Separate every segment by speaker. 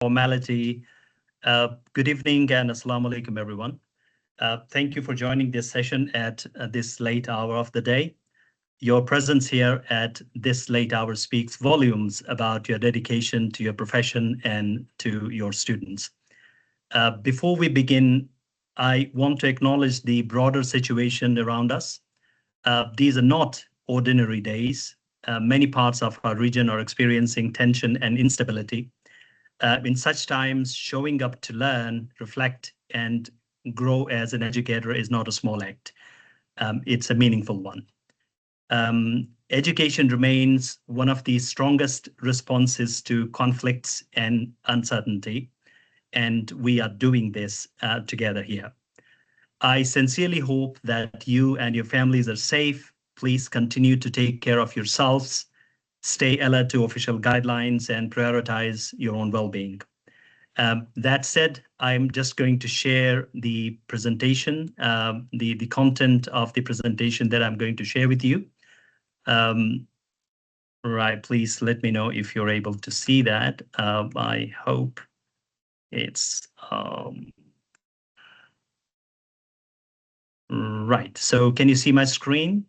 Speaker 1: formality. Good evening and assalamu alaikum, everyone. Thank you for joining this session at this late hour of the day. Your presence here at this late hour speaks volumes about your dedication to your profession and to your students. Before we begin, I want to acknowledge the broader situation around us. These are not ordinary days. Many parts of our region are experiencing tension and instability. In such times, showing up to learn, reflect, and grow as an educator is not a small act. It's a meaningful one. Education remains one of the strongest responses to conflicts and uncertainty, and we are doing this together here. I sincerely hope that you and your families are safe. Please continue to take care of yourselves, stay alert to official guidelines, and prioritize your own well-being. That said, I'm just going to share the presentation, the content of the presentation that I'm going to share with you. Right, please let me know if you're able to see that. I hope it's right. So can you see my screen?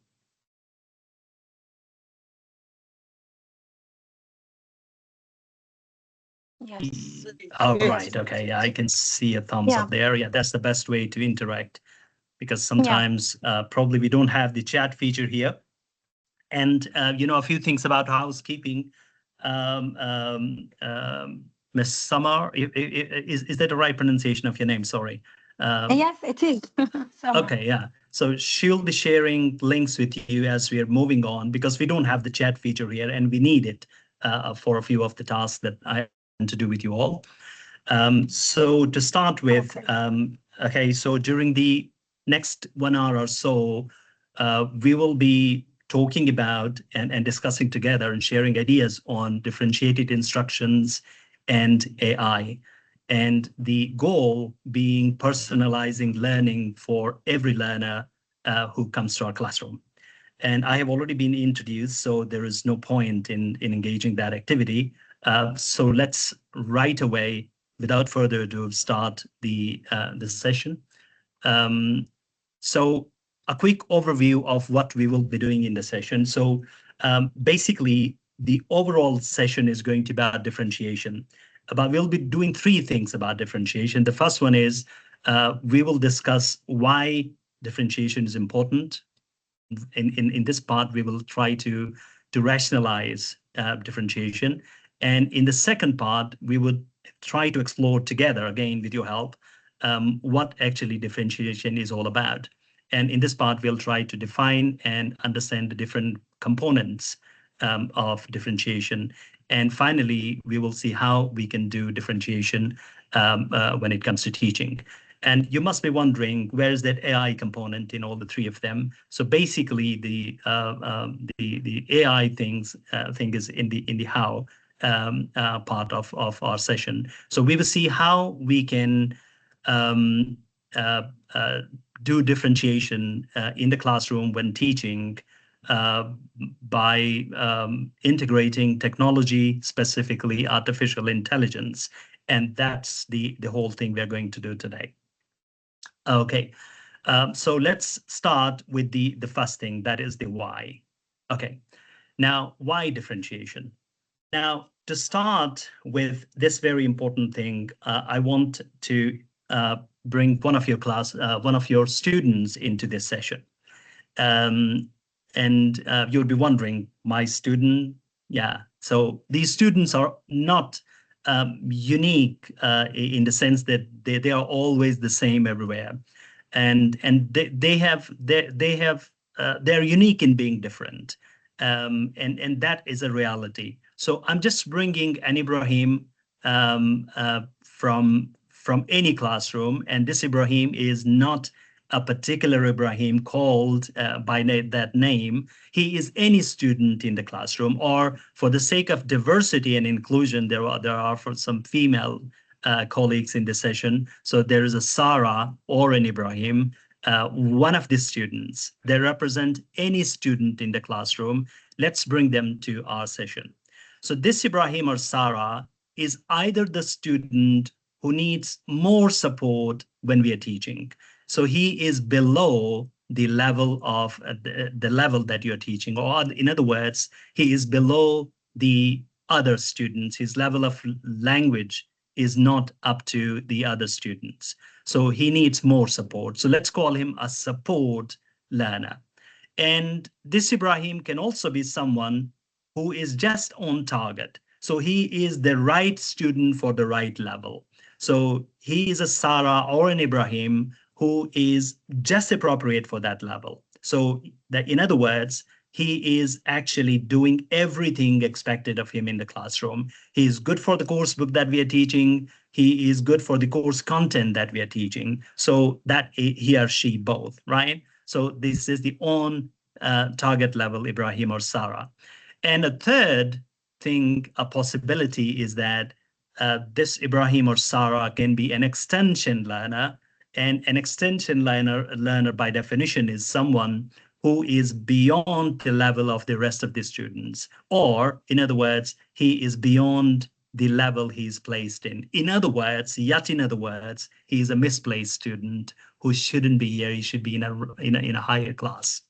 Speaker 2: Yes.
Speaker 1: All right. Okay. Yeah, I can see a thumbs up there. Yeah, that's the best way to interact, because sometimes probably we don't have the chat feature here. And a few things about housekeeping. Miss Samar, is that the right pronunciation of your name? Sorry.
Speaker 2: Yes, it is.
Speaker 1: Okay, yeah. So she'll be sharing links with you as we are moving on, because we don't have the chat feature here, and we need it for a few of the tasks that I want to do with you all. So to start with, okay, so during the next 1 hour or so, we will be talking about and discussing together and sharing ideas on differentiated instructions and AI. And the goal being personalizing learning for every learner who comes to our classroom. And I have already been introduced, so there is no point in engaging that activity. So let's right away, without further ado, start the session. So a quick overview of what we will be doing in the session. So basically, the overall session is going to be about differentiation. But we'll be doing three things about differentiation. The first one is we will discuss why differentiation is important. In this part, we will try to rationalize differentiation. And in the second part, we would try to explore together, again, with your help, what actually differentiation is all about. And in this part, we'll try to define and understand the different components of differentiation. And finally, we will see how we can do differentiation when it comes to teaching. And you must be wondering, where is that AI component in all the three of them? So basically, the AI thing is in the how part of our session. So we will see how we can do differentiation in the classroom when teaching by integrating technology, specifically artificial intelligence. And that's the whole thing we're going to do today. Okay, so let's start with the first thing, that is the why. Okay, now why differentiation? Now, to start with this very important thing, I want to bring one of your students into this session. And you'll be wondering, my student? Yeah, so these students are not unique in the sense that they are always the same everywhere, and they're unique in being different, and that is a reality. So I'm just bringing an Ibrahim from any classroom, and this Ibrahim is not a particular Ibrahim called by that name. He is any student in the classroom, or for the sake of diversity and inclusion, there are for some female colleagues in the session. So there is a Sarah or an Ibrahim, one of the students. They represent any student in the classroom. Let's bring them to our session. So this Ibrahim or Sarah is either the student who needs more support when we are teaching. So he is below the level of the level that you're teaching, or in other words, he is below the other students. His level of language is not up to the other students. So he needs more support. So let's call him a support learner. And this Ibrahim can also be someone who is just on target. So he is the right student for the right level. So he is a Sarah or an Ibrahim who is just appropriate for that level. So that, in other words, he is actually doing everything expected of him in the classroom. He is good for the course book that we are teaching. He is good for the course content that we are teaching. So that he or she both, right? So this is the on target level Ibrahim or Sarah. And a third thing, a possibility is that this Ibrahim or Sarah can be an extension learner. And an extension learner by definition is someone who is beyond the level of the rest of the students. Or, in other words, he is beyond the level he's placed in. In other words, he is a misplaced student who shouldn't be here. He should be in a higher class,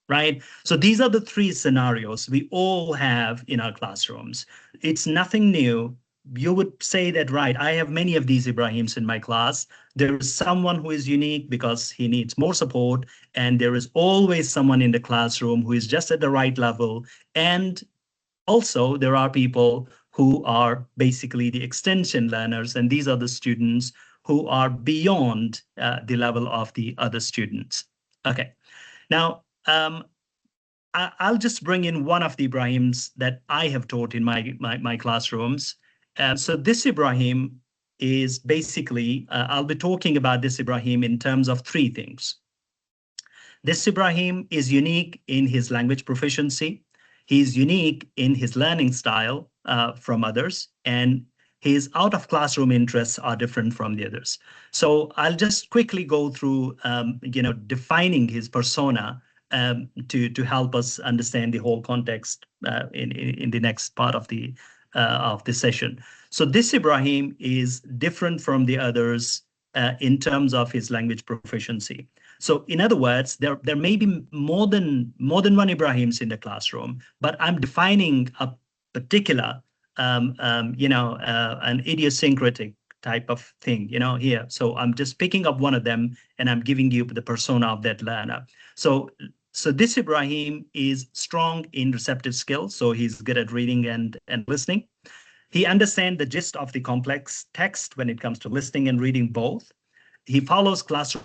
Speaker 1: right? So these are the three scenarios we all have in our classrooms. It's nothing new. You would say that, right, I have many of these Ibrahims in my class. There is someone who is unique because he needs more support, and there is always someone in the classroom who is just at the right level. And also, there are people who are basically the extension learners, and these are the students who are beyond the level of the other students. Okay, now I'll just bring in one of the Ibrahims that I have taught in my classrooms. So this Ibrahim is basically, I'll be talking about this Ibrahim in terms of three things. This Ibrahim is unique in his language proficiency. He's unique in his learning style from others, and his out of classroom interests are different from the others. So I'll just quickly go through, defining his persona to help us understand the whole context in the next part of the session. So this Ibrahim is different from the others in terms of his language proficiency. So in other words, there may be more than one Ibrahims in the classroom, but I'm defining a particular, an idiosyncratic type of thing, here. So I'm just picking up one of them and I'm giving you the persona of that learner. So this Ibrahim is strong in receptive skills. So he's good at reading and listening. He understands the gist of the complex text when it comes to listening and reading both. He follows classroom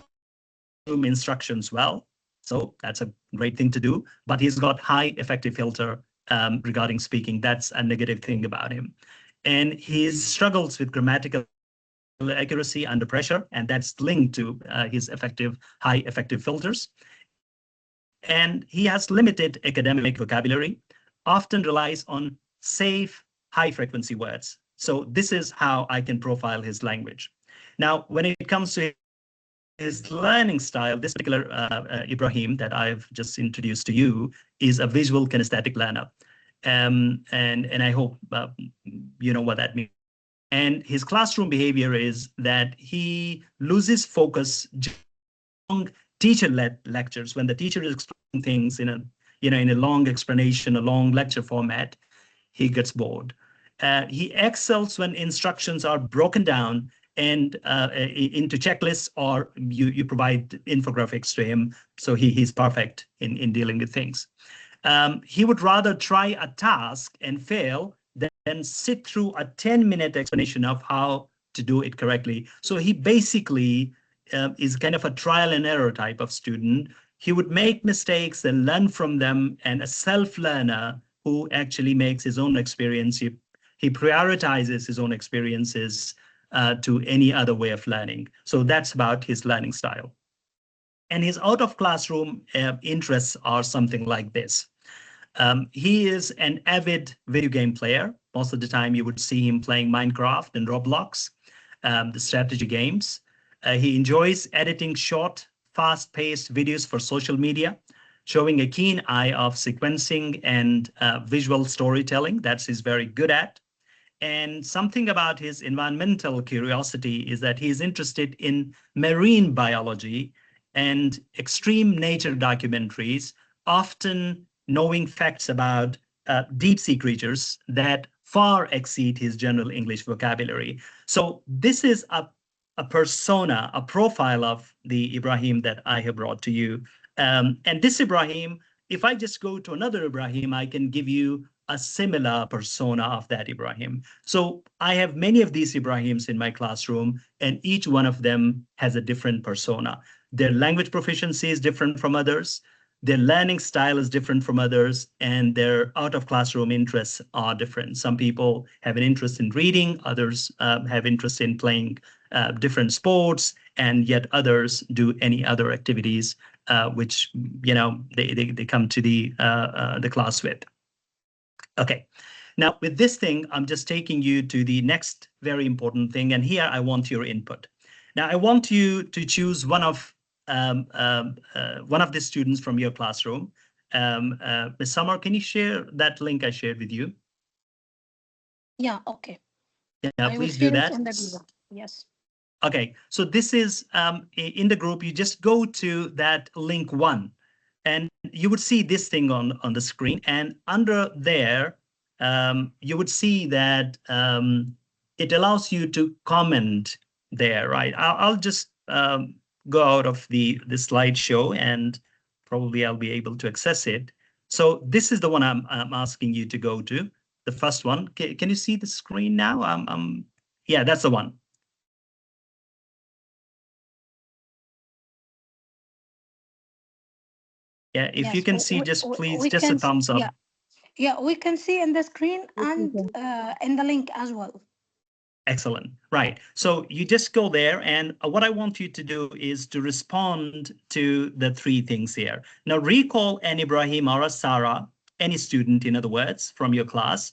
Speaker 1: instructions well. So that's a great thing to do, but he's got high effective filter regarding speaking. That's a negative thing about him. And he struggles with grammatical accuracy under pressure, and that's linked to his high effective filters. And he has limited academic vocabulary, often relies on safe, high-frequency words. So this is how I can profile his language. Now, when it comes to his learning style, this particular Ibrahim that I've just introduced to you is a visual kinesthetic learner. And I hope you know what that means. And his classroom behavior is that he loses focus during teacher-led lectures when the teacher is explaining things in a long explanation, a long lecture format. He gets bored. He excels when instructions are broken down and into checklists, or you provide infographics to him. So he's perfect in dealing with things. He would rather try a task and fail than sit through a 10-minute explanation of how to do it correctly. So he basically is kind of a trial and error type of student. He would make mistakes and learn from them, and a self-learner who actually makes his own experience. He prioritizes his own experiences to any other way of learning. So that's about his learning style. And his out of classroom interests are something like this. He is an avid video game player. Most of the time you would see him playing Minecraft and Roblox, the strategy games. He enjoys editing short, fast-paced videos for social media, showing a keen eye of sequencing and visual storytelling. That's he's very good at. And something about his environmental curiosity is that he's interested in marine biology and extreme nature documentaries, often knowing facts about deep sea creatures that far exceed his general English vocabulary. So this is a persona, a profile of the Ibrahim that I have brought to you. And this Ibrahim, if I just go to another Ibrahim, I can give you a similar persona of that Ibrahim. So I have many of these Ibrahims in my classroom, and each one of them has a different persona. Their language proficiency is different from others. Their learning style is different from others, and their out-of-classroom interests are different. Some people have an interest in reading, others have interest in playing different sports, and yet others do any other activities which they come to the class with. Okay, now with this thing, I'm just taking you to the next very important thing, and here I want your input. Now I want you to choose one of the students from your classroom. Ms. Summer, can you share that link I shared with you?
Speaker 2: Yeah, okay.
Speaker 1: Yeah, please do that.
Speaker 2: Yes.
Speaker 1: Okay, so this is in the group. You just go to that link 1, and you would see this thing on the screen. And under there, you would see that it allows you to comment there, right? I'll just go out of the slideshow, and probably I'll be able to access it. So this is the one I'm asking you to go to, the first one. Can you see the screen now? Yeah, that's the one. Yeah, if you can see, just please, just a thumbs up.
Speaker 2: Yeah, we can see in the screen and in the link as well.
Speaker 1: Excellent. Right. So you just go there, and what I want you to do is to respond to the 3 things here. Now, recall an Ibrahim or a Sarah, any student, in other words, from your class,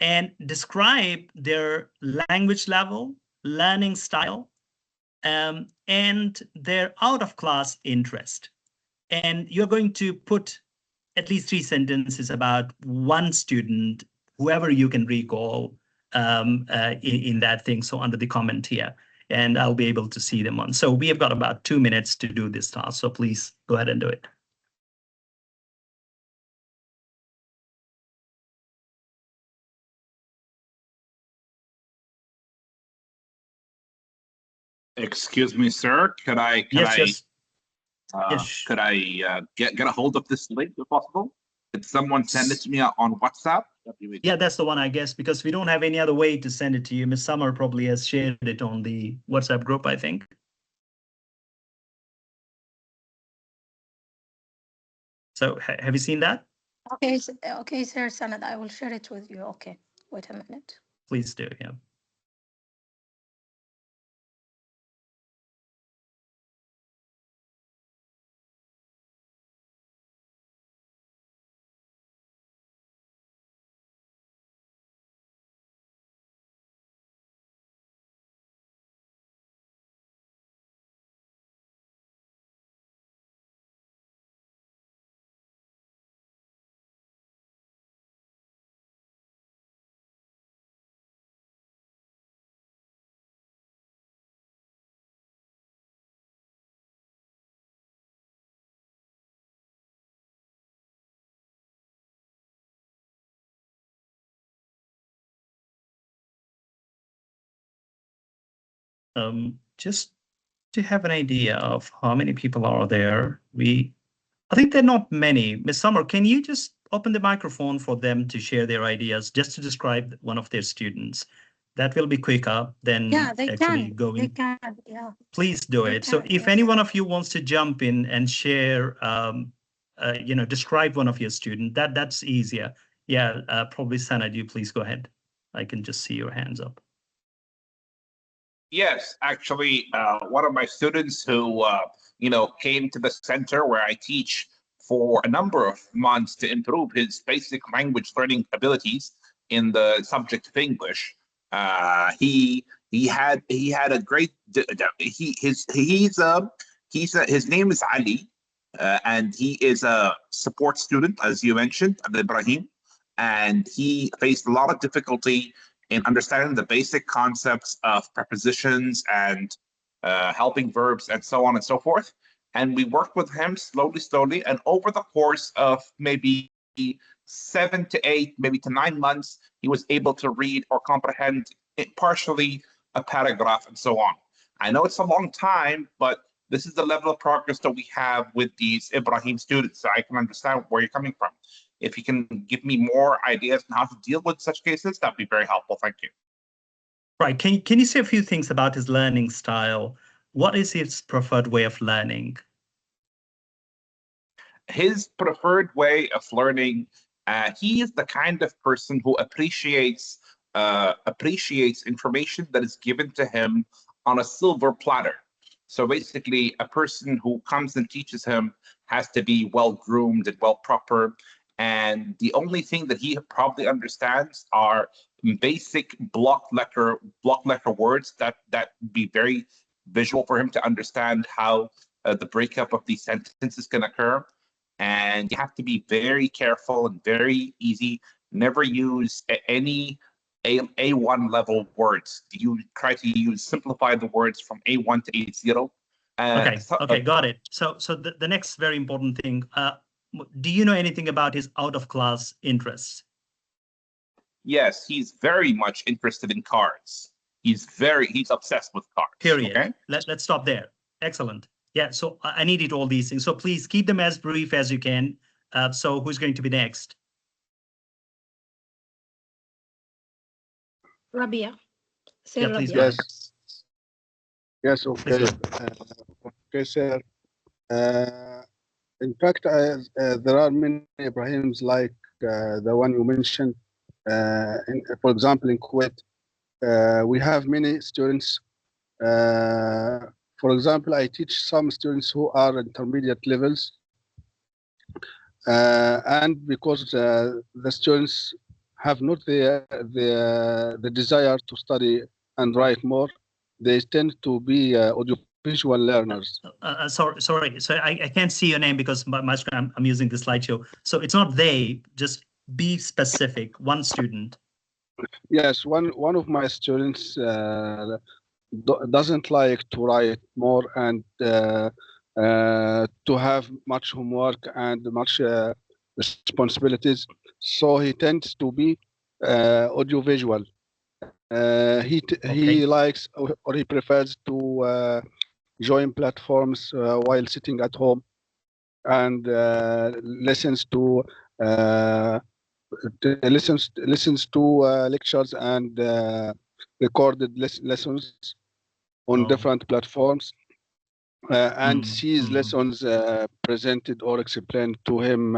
Speaker 1: and describe their language level, learning style, and their out-of-class interest. And you're going to put at least 3 sentences about one student, whoever you can recall, in that thing. So under the comment here, and I'll be able to see them on. So we have got about 2 minutes to do this task. So please go ahead and do it.
Speaker 3: Excuse me, sir. Could I get a hold of this link if possible? Could someone send it to me on WhatsApp?
Speaker 1: Yeah, that's the one, I guess, because we don't have any other way to send it to you. Ms. Summer probably has shared it on the WhatsApp group, I think. So have you seen that?
Speaker 2: Okay, okay, sir, Sanad, I will share it with you. Okay, wait a minute.
Speaker 1: Please do, yeah. Just to have an idea of how many people are there, I think there are not many. Ms. Summer, can you just open the microphone for them to share their ideas, just to describe one of their students? That will be quicker than actually going.
Speaker 2: They can, yeah.
Speaker 1: Please do it. So if any one of you wants to jump in and share, describe one of your students, that's easier. Yeah, probably Sanad, you please go ahead. I can just see your hands up.
Speaker 3: Yes, actually, one of my students who, came to the center where I teach for a number of months to improve his basic language learning abilities in the subject of English. He had a great his name is Ali, and he is a support student, as you mentioned, Ibrahim, and he faced a lot of difficulty in understanding the basic concepts of prepositions and helping verbs and so on and so forth. And we worked with him slowly, and over the course of maybe 7 to 8, maybe to 9 months, he was able to read or comprehend partially a paragraph and so on. I know it's a long time, but this is the level of progress that we have with these Ibrahim students, so I can understand where you're coming from. If you can give me more ideas on how to deal with such cases, that'd be very helpful. Thank you.
Speaker 1: Right. Can you say a few things about his learning style? What is his preferred way of learning?
Speaker 3: His preferred way of learning, he is the kind of person who appreciates information that is given to him on a silver platter. So basically, a person who comes and teaches him has to be well groomed and well proper. And the only thing that he probably understands are basic block letter words that be very visual for him to understand how the breakup of these sentences can occur. And you have to be very careful and very easy. Never use any A1 level words. You try to simplify the words from A1 to A0.
Speaker 1: Okay, got it. So the next very important thing, do you know anything about his out of class interests?
Speaker 3: Yes, he's very much interested in cards. He's obsessed with cards.
Speaker 1: Period.
Speaker 3: Okay?
Speaker 1: Let's stop there. Excellent. Yeah, so I needed all these things. So please keep them as brief as you can. So who's going to be next?
Speaker 2: Rabia.
Speaker 1: Yeah, please go
Speaker 2: Rabia.
Speaker 1: ahead.
Speaker 4: Yes, okay.
Speaker 1: Please
Speaker 4: Okay, sir. In fact, there are many Ibrahims like the one you mentioned. For example, in Kuwait, we have many students. For example, I teach some students who are intermediate levels. And because the students have not the desire to study and write more, they tend to be audiovisual learners.
Speaker 1: Sorry. So I can't see your name because I'm using the slideshow. So it's not they, just be specific, one student.
Speaker 4: Yes, one of my students doesn't like to write more and to have much homework and much responsibilities. So he tends to be audiovisual. He likes or he prefers to join platforms while sitting at home and listens to lectures and recorded lessons on different platforms and sees lessons presented or explained to him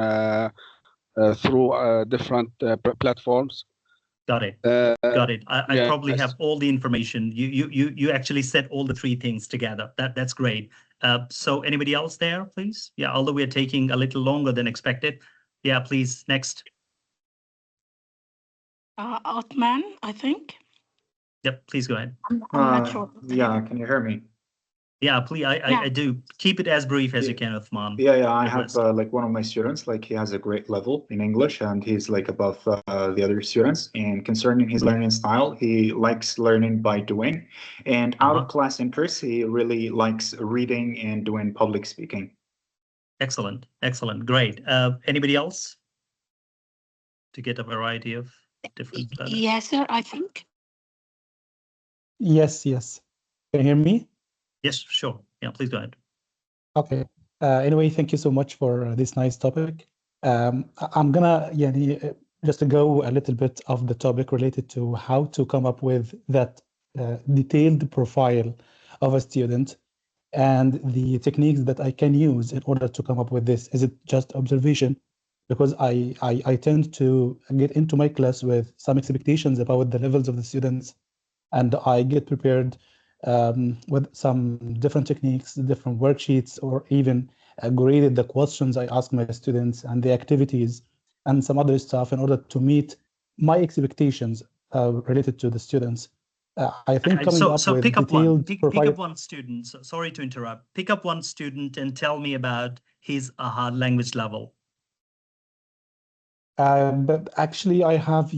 Speaker 4: through different platforms.
Speaker 1: Got it. Got it. I probably
Speaker 4: yes.
Speaker 1: have all the information. You actually said all the three things together. That's great. So anybody else there, please? Yeah, although we're taking a little longer than expected. Yeah, please, next.
Speaker 2: Othman, I think.
Speaker 1: Yep, please go ahead.
Speaker 2: I'm not sure.
Speaker 5: Yeah, can you hear me?
Speaker 1: Yeah, please. I do. Keep it as brief as you can, Uthman.
Speaker 5: Yeah. I have like one of my students, like he has a great level in English and he's like above the other students. And concerning his learning style, he likes learning by doing. And out of class interests, he really likes reading and doing public speaking.
Speaker 1: Excellent. Great. Anybody else to get a variety of different learners?
Speaker 2: Yes, sir, I think.
Speaker 6: Yes. Can you hear me?
Speaker 1: Yes, sure. Yeah, please go ahead.
Speaker 6: Okay. Anyway, thank you so much for this nice topic. I'm gonna just to go a little bit of the topic related to how to come up with that detailed profile of a student and the techniques that I can use in order to come up with this. Is it just observation? Because I tend to get into my class with some expectations about the levels of the students, and I get prepared with some different techniques, different worksheets, or even graded the questions I ask my students and the activities and some other stuff in order to meet my expectations related to the students. I think coming up with
Speaker 1: pick up
Speaker 6: detailed
Speaker 1: pick up one student. So, sorry to interrupt. Pick up one student and tell me about his language level.
Speaker 6: But actually, I have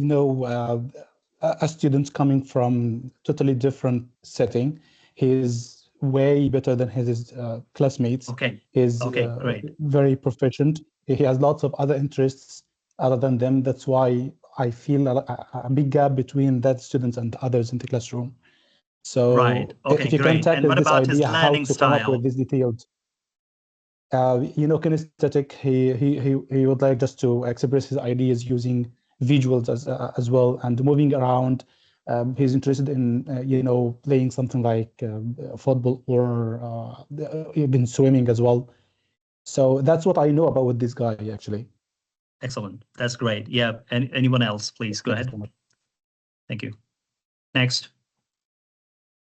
Speaker 6: a student coming from totally different setting. He is way better than his classmates.
Speaker 1: Okay.
Speaker 6: He's
Speaker 1: Great.
Speaker 6: very proficient. He has lots of other interests other than them. That's why I feel a big gap between that students and others in the classroom. So
Speaker 1: Right. Okay,
Speaker 6: if you can
Speaker 1: great. And
Speaker 6: tackle
Speaker 1: what
Speaker 6: this
Speaker 1: about his
Speaker 6: idea, how
Speaker 1: learning
Speaker 6: to come up with
Speaker 1: style?
Speaker 6: this detailed, kinesthetic, he would like just to express his ideas using visuals as well, and moving around. He's interested in playing something like football or even swimming as well. So that's what I know about with this guy actually.
Speaker 1: Excellent. That's great. Yeah. And anyone else, please go ahead. Thank you. Next.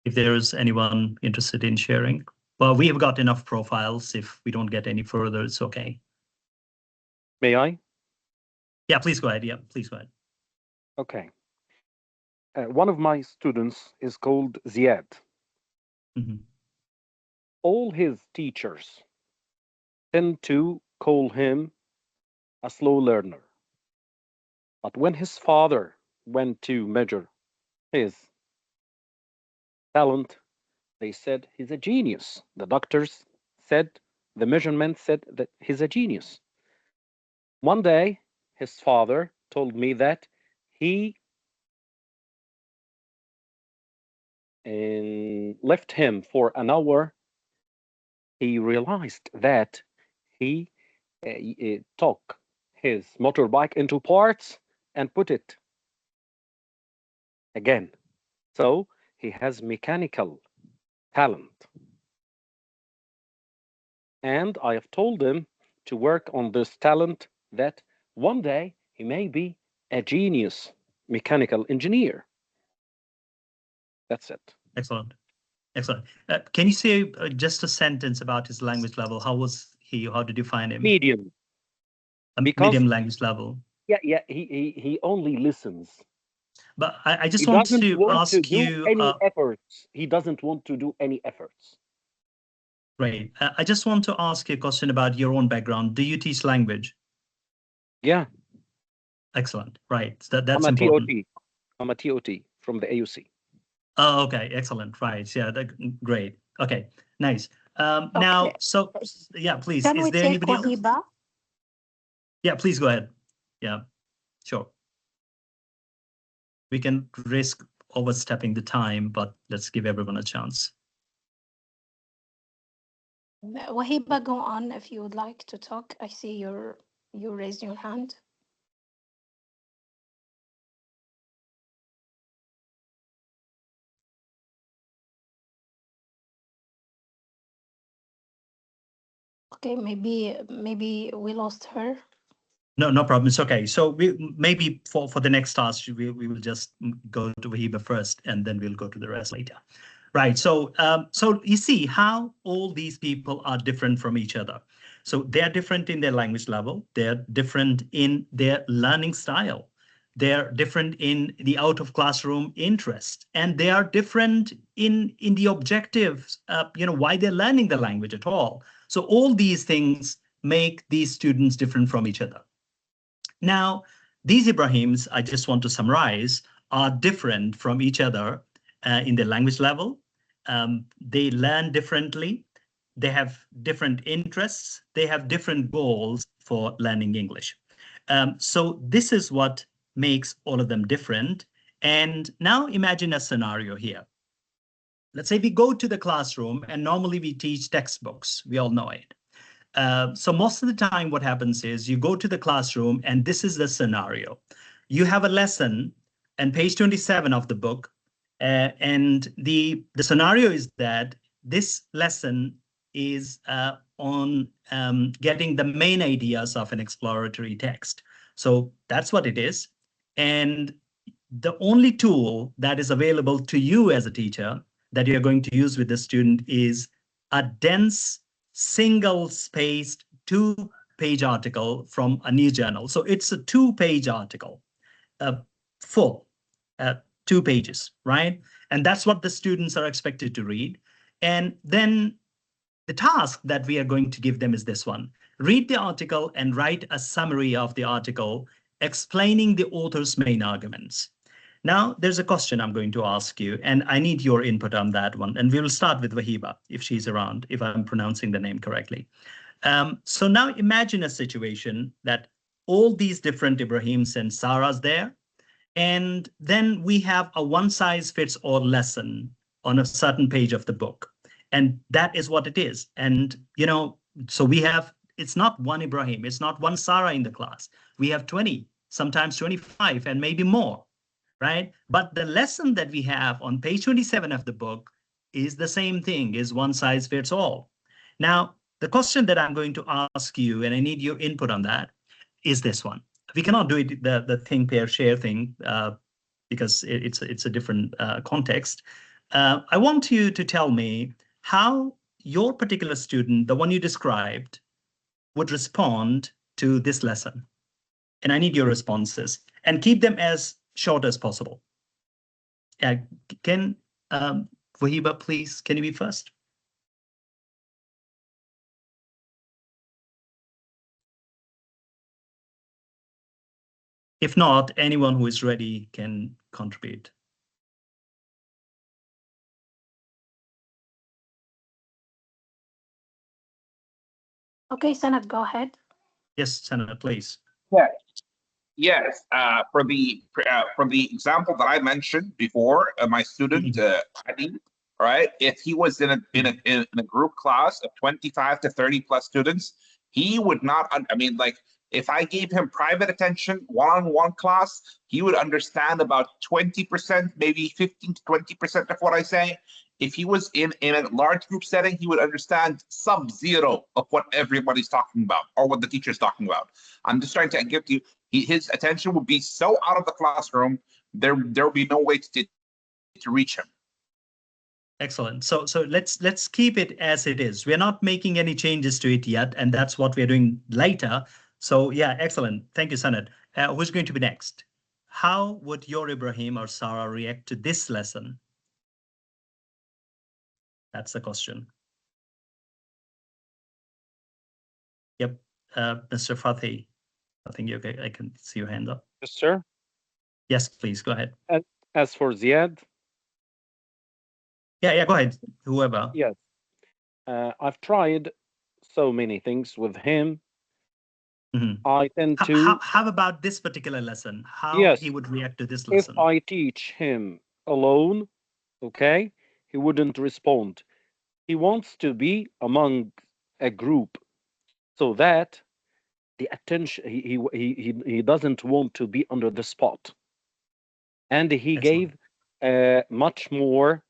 Speaker 1: If there is anyone interested in sharing. Well, we have got enough profiles. If we don't get any further, it's okay.
Speaker 7: May I?
Speaker 1: Yeah, please go ahead. Yeah, please go ahead.
Speaker 7: Okay. One of my students is called Ziad.
Speaker 1: Mhm.
Speaker 7: All his teachers tend to call him a slow learner. But when his father went to measure his talent, they said he's a genius. The doctors said, the measurement said that he's a genius. One day, his father told me that he left him for an hour. He realized that he took his motorbike into parts and put it again. So he has mechanical talent. And I have told him to work on this talent that one day he may be a genius mechanical engineer. That's it.
Speaker 1: Excellent. Excellent. Can you say just a sentence about his language level? How was he? How did you find him?
Speaker 7: Medium.
Speaker 1: A
Speaker 7: Because-
Speaker 1: medium language level.
Speaker 7: Yeah. He only listens.
Speaker 1: But I just
Speaker 7: He
Speaker 1: want
Speaker 7: doesn't
Speaker 1: to
Speaker 7: want
Speaker 1: ask
Speaker 7: to do
Speaker 1: you.
Speaker 7: any efforts. He doesn't want to do any efforts.
Speaker 1: Great. I just want to ask you a question about your own background. Do you teach language?
Speaker 7: Yeah.
Speaker 1: Excellent. Right. That's
Speaker 7: I'm a
Speaker 1: important.
Speaker 7: TOT. I'm a TOT from the AUC.
Speaker 1: Oh, okay. Excellent. Right. Yeah. Great. Okay. Nice. Now,
Speaker 2: Okay.
Speaker 1: so yeah, please.
Speaker 2: Can
Speaker 1: Is
Speaker 2: we
Speaker 1: there
Speaker 2: take
Speaker 1: anybody else?
Speaker 2: Wahiba?
Speaker 1: Yeah, please go ahead. Yeah, sure. We can risk overstepping the time, but let's give everyone a chance.
Speaker 2: Wahiba, go on if you would like to talk. I see you raised your hand. Okay, maybe we lost her.
Speaker 1: No problem. It's okay. So maybe for the next task, we will just go to Wahiba first, and then we'll go to the rest later. Right. So so you see how all these people are different from each other. So they're different in their language level. They're different in their learning style. They're different in the out of classroom interest, and they are different in the objectives. Why they're learning the language at all. So all these things make these students different from each other. Now, these Ibrahims, I just want to summarize, are different from each other in their language level. They learn differently. They have different interests. They have different goals for learning English. So this is what makes all of them different. And now imagine a scenario here. Let's say we go to the classroom, and normally we teach textbooks. We all know it. So most of the time what happens is you go to the classroom, and this is the scenario. You have a lesson on page 27 of the book, and the scenario is that this lesson is on getting the main ideas of an exploratory text. So that's what it is. And the only tool that is available to you as a teacher that you're going to use with the student is a dense, single-spaced, two-page article from a news journal. So it's a two-page article, full, 2 pages, right? And that's what the students are expected to read. And then the task that we are going to give them is this one. Read the article and write a summary of the article explaining the author's main arguments. Now, there's a question I'm going to ask you, and I need your input on that one. And we will start with Wahiba, if she's around, if I'm pronouncing the name correctly. So now imagine a situation that all these different Ibrahims and Sarahs there, and then we have a one-size-fits-all lesson on a certain page of the book. And that is what it is. And, you know, so we have, it's not one Ibrahim, it's not one Sarah in the class. We have 20, sometimes 25, and maybe more, right? But the lesson that we have on page 27 of the book is the same thing, is one size fits all. Now, the question that I'm going to ask you, and I need your input on that, is this one. We cannot do it the think, pair, share thing because it's a different context. I want you to tell me how your particular student, the one you described, would respond to this lesson. And I need your responses and keep them as short as possible. Can Wahiba, please, can you be first? If not, anyone who is ready can contribute.
Speaker 2: Okay, Sanad, go ahead.
Speaker 1: Yes, Senator, please.
Speaker 3: Yeah. Yes, for the example that I mentioned before, my student Adi, right? If he was in a group class of 25 to 30 plus students, he would not. I mean, like if I gave him private attention, one-on-one class, he would understand about 20%, maybe 15 to 20% of what I say. If he was in a large group setting, he would understand sub-zero of what everybody's talking about or what the teacher's talking about. I'm just trying to give you. His attention would be so out of the classroom, there would be no way to reach him.
Speaker 1: Excellent. So let's keep it as it is. We're not making any changes to it yet, and that's what we're doing later. So yeah, excellent. Thank you, Sanad. Who's going to be next? How would your Ibrahim or Sarah react to this lesson? That's the question. Yep, Mr. Fatih. I think you're okay. I can see your hand up.
Speaker 7: Yes, sir.
Speaker 1: Yes, please go ahead.
Speaker 7: As for Ziad,
Speaker 1: Yeah, go ahead. Whoever.
Speaker 7: yes, I've tried so many things with him. I tend to.
Speaker 1: How about this particular lesson? How
Speaker 7: Yes,
Speaker 1: he would react to this lesson?
Speaker 7: if I teach him alone, okay, he wouldn't respond. He wants to be among a group so that the attention he doesn't want to be under the spot, and he
Speaker 1: Excellent.
Speaker 7: gave much more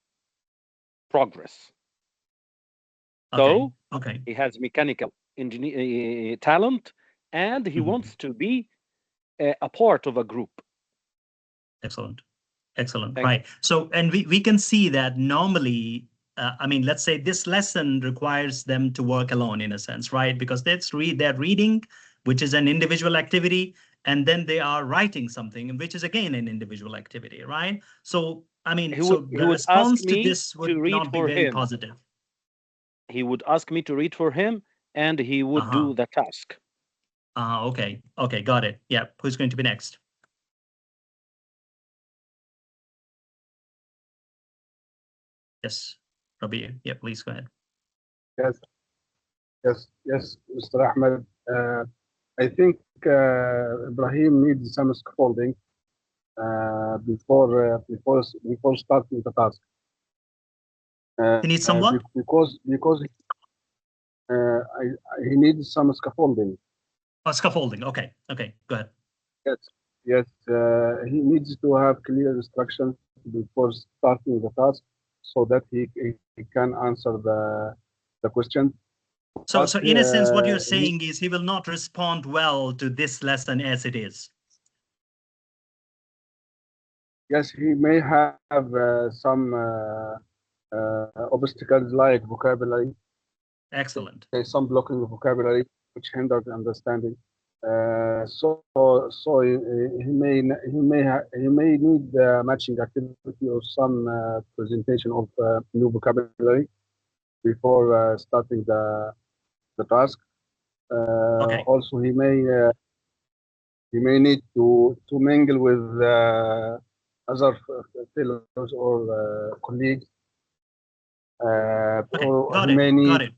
Speaker 7: progress.
Speaker 1: Okay.
Speaker 7: So
Speaker 1: Okay.
Speaker 7: he has mechanical engineer talent, and he wants to be a part of a group.
Speaker 1: Excellent. Excellent.
Speaker 7: Thank
Speaker 1: Right. So, and we can see that normally, I mean, let's say this lesson requires them to work alone in a sense, right? Because they're reading, which is an individual activity, and then they are writing something, which is again an individual activity, right? So, I mean,
Speaker 7: He
Speaker 1: so
Speaker 7: would
Speaker 1: the
Speaker 7: ask
Speaker 1: response to
Speaker 7: me
Speaker 1: this would
Speaker 7: to read
Speaker 1: not be
Speaker 7: for
Speaker 1: very
Speaker 7: him.
Speaker 1: positive.
Speaker 7: He would ask me to read for him, and he would do the task.
Speaker 1: Okay. Okay. Got it. Yeah. Who's going to be next? Yes, Rabi. Yeah, please go ahead.
Speaker 4: Yes, Mr. Ahmed. I think Ibrahim needs some scaffolding before starting the task.
Speaker 1: You need some what?
Speaker 4: Because he needs some scaffolding.
Speaker 1: Oh, scaffolding. Okay. Okay. Go ahead.
Speaker 4: Yes. He needs to have clear instructions before starting the task, so that he can answer the question.
Speaker 1: So in a sense, what you're saying is he will not respond well to this lesson as it is.
Speaker 4: Yes, he may have some obstacles like vocabulary.
Speaker 1: Excellent.
Speaker 4: Some blocking vocabulary which hinder the understanding. So he may need matching activity or some presentation of new vocabulary before starting the task.
Speaker 1: Okay.
Speaker 4: Also, he may need to mingle with other fellows or colleagues.
Speaker 1: Okay,
Speaker 4: Or
Speaker 1: got
Speaker 4: he
Speaker 1: it,
Speaker 4: may
Speaker 1: got
Speaker 4: need.
Speaker 1: it.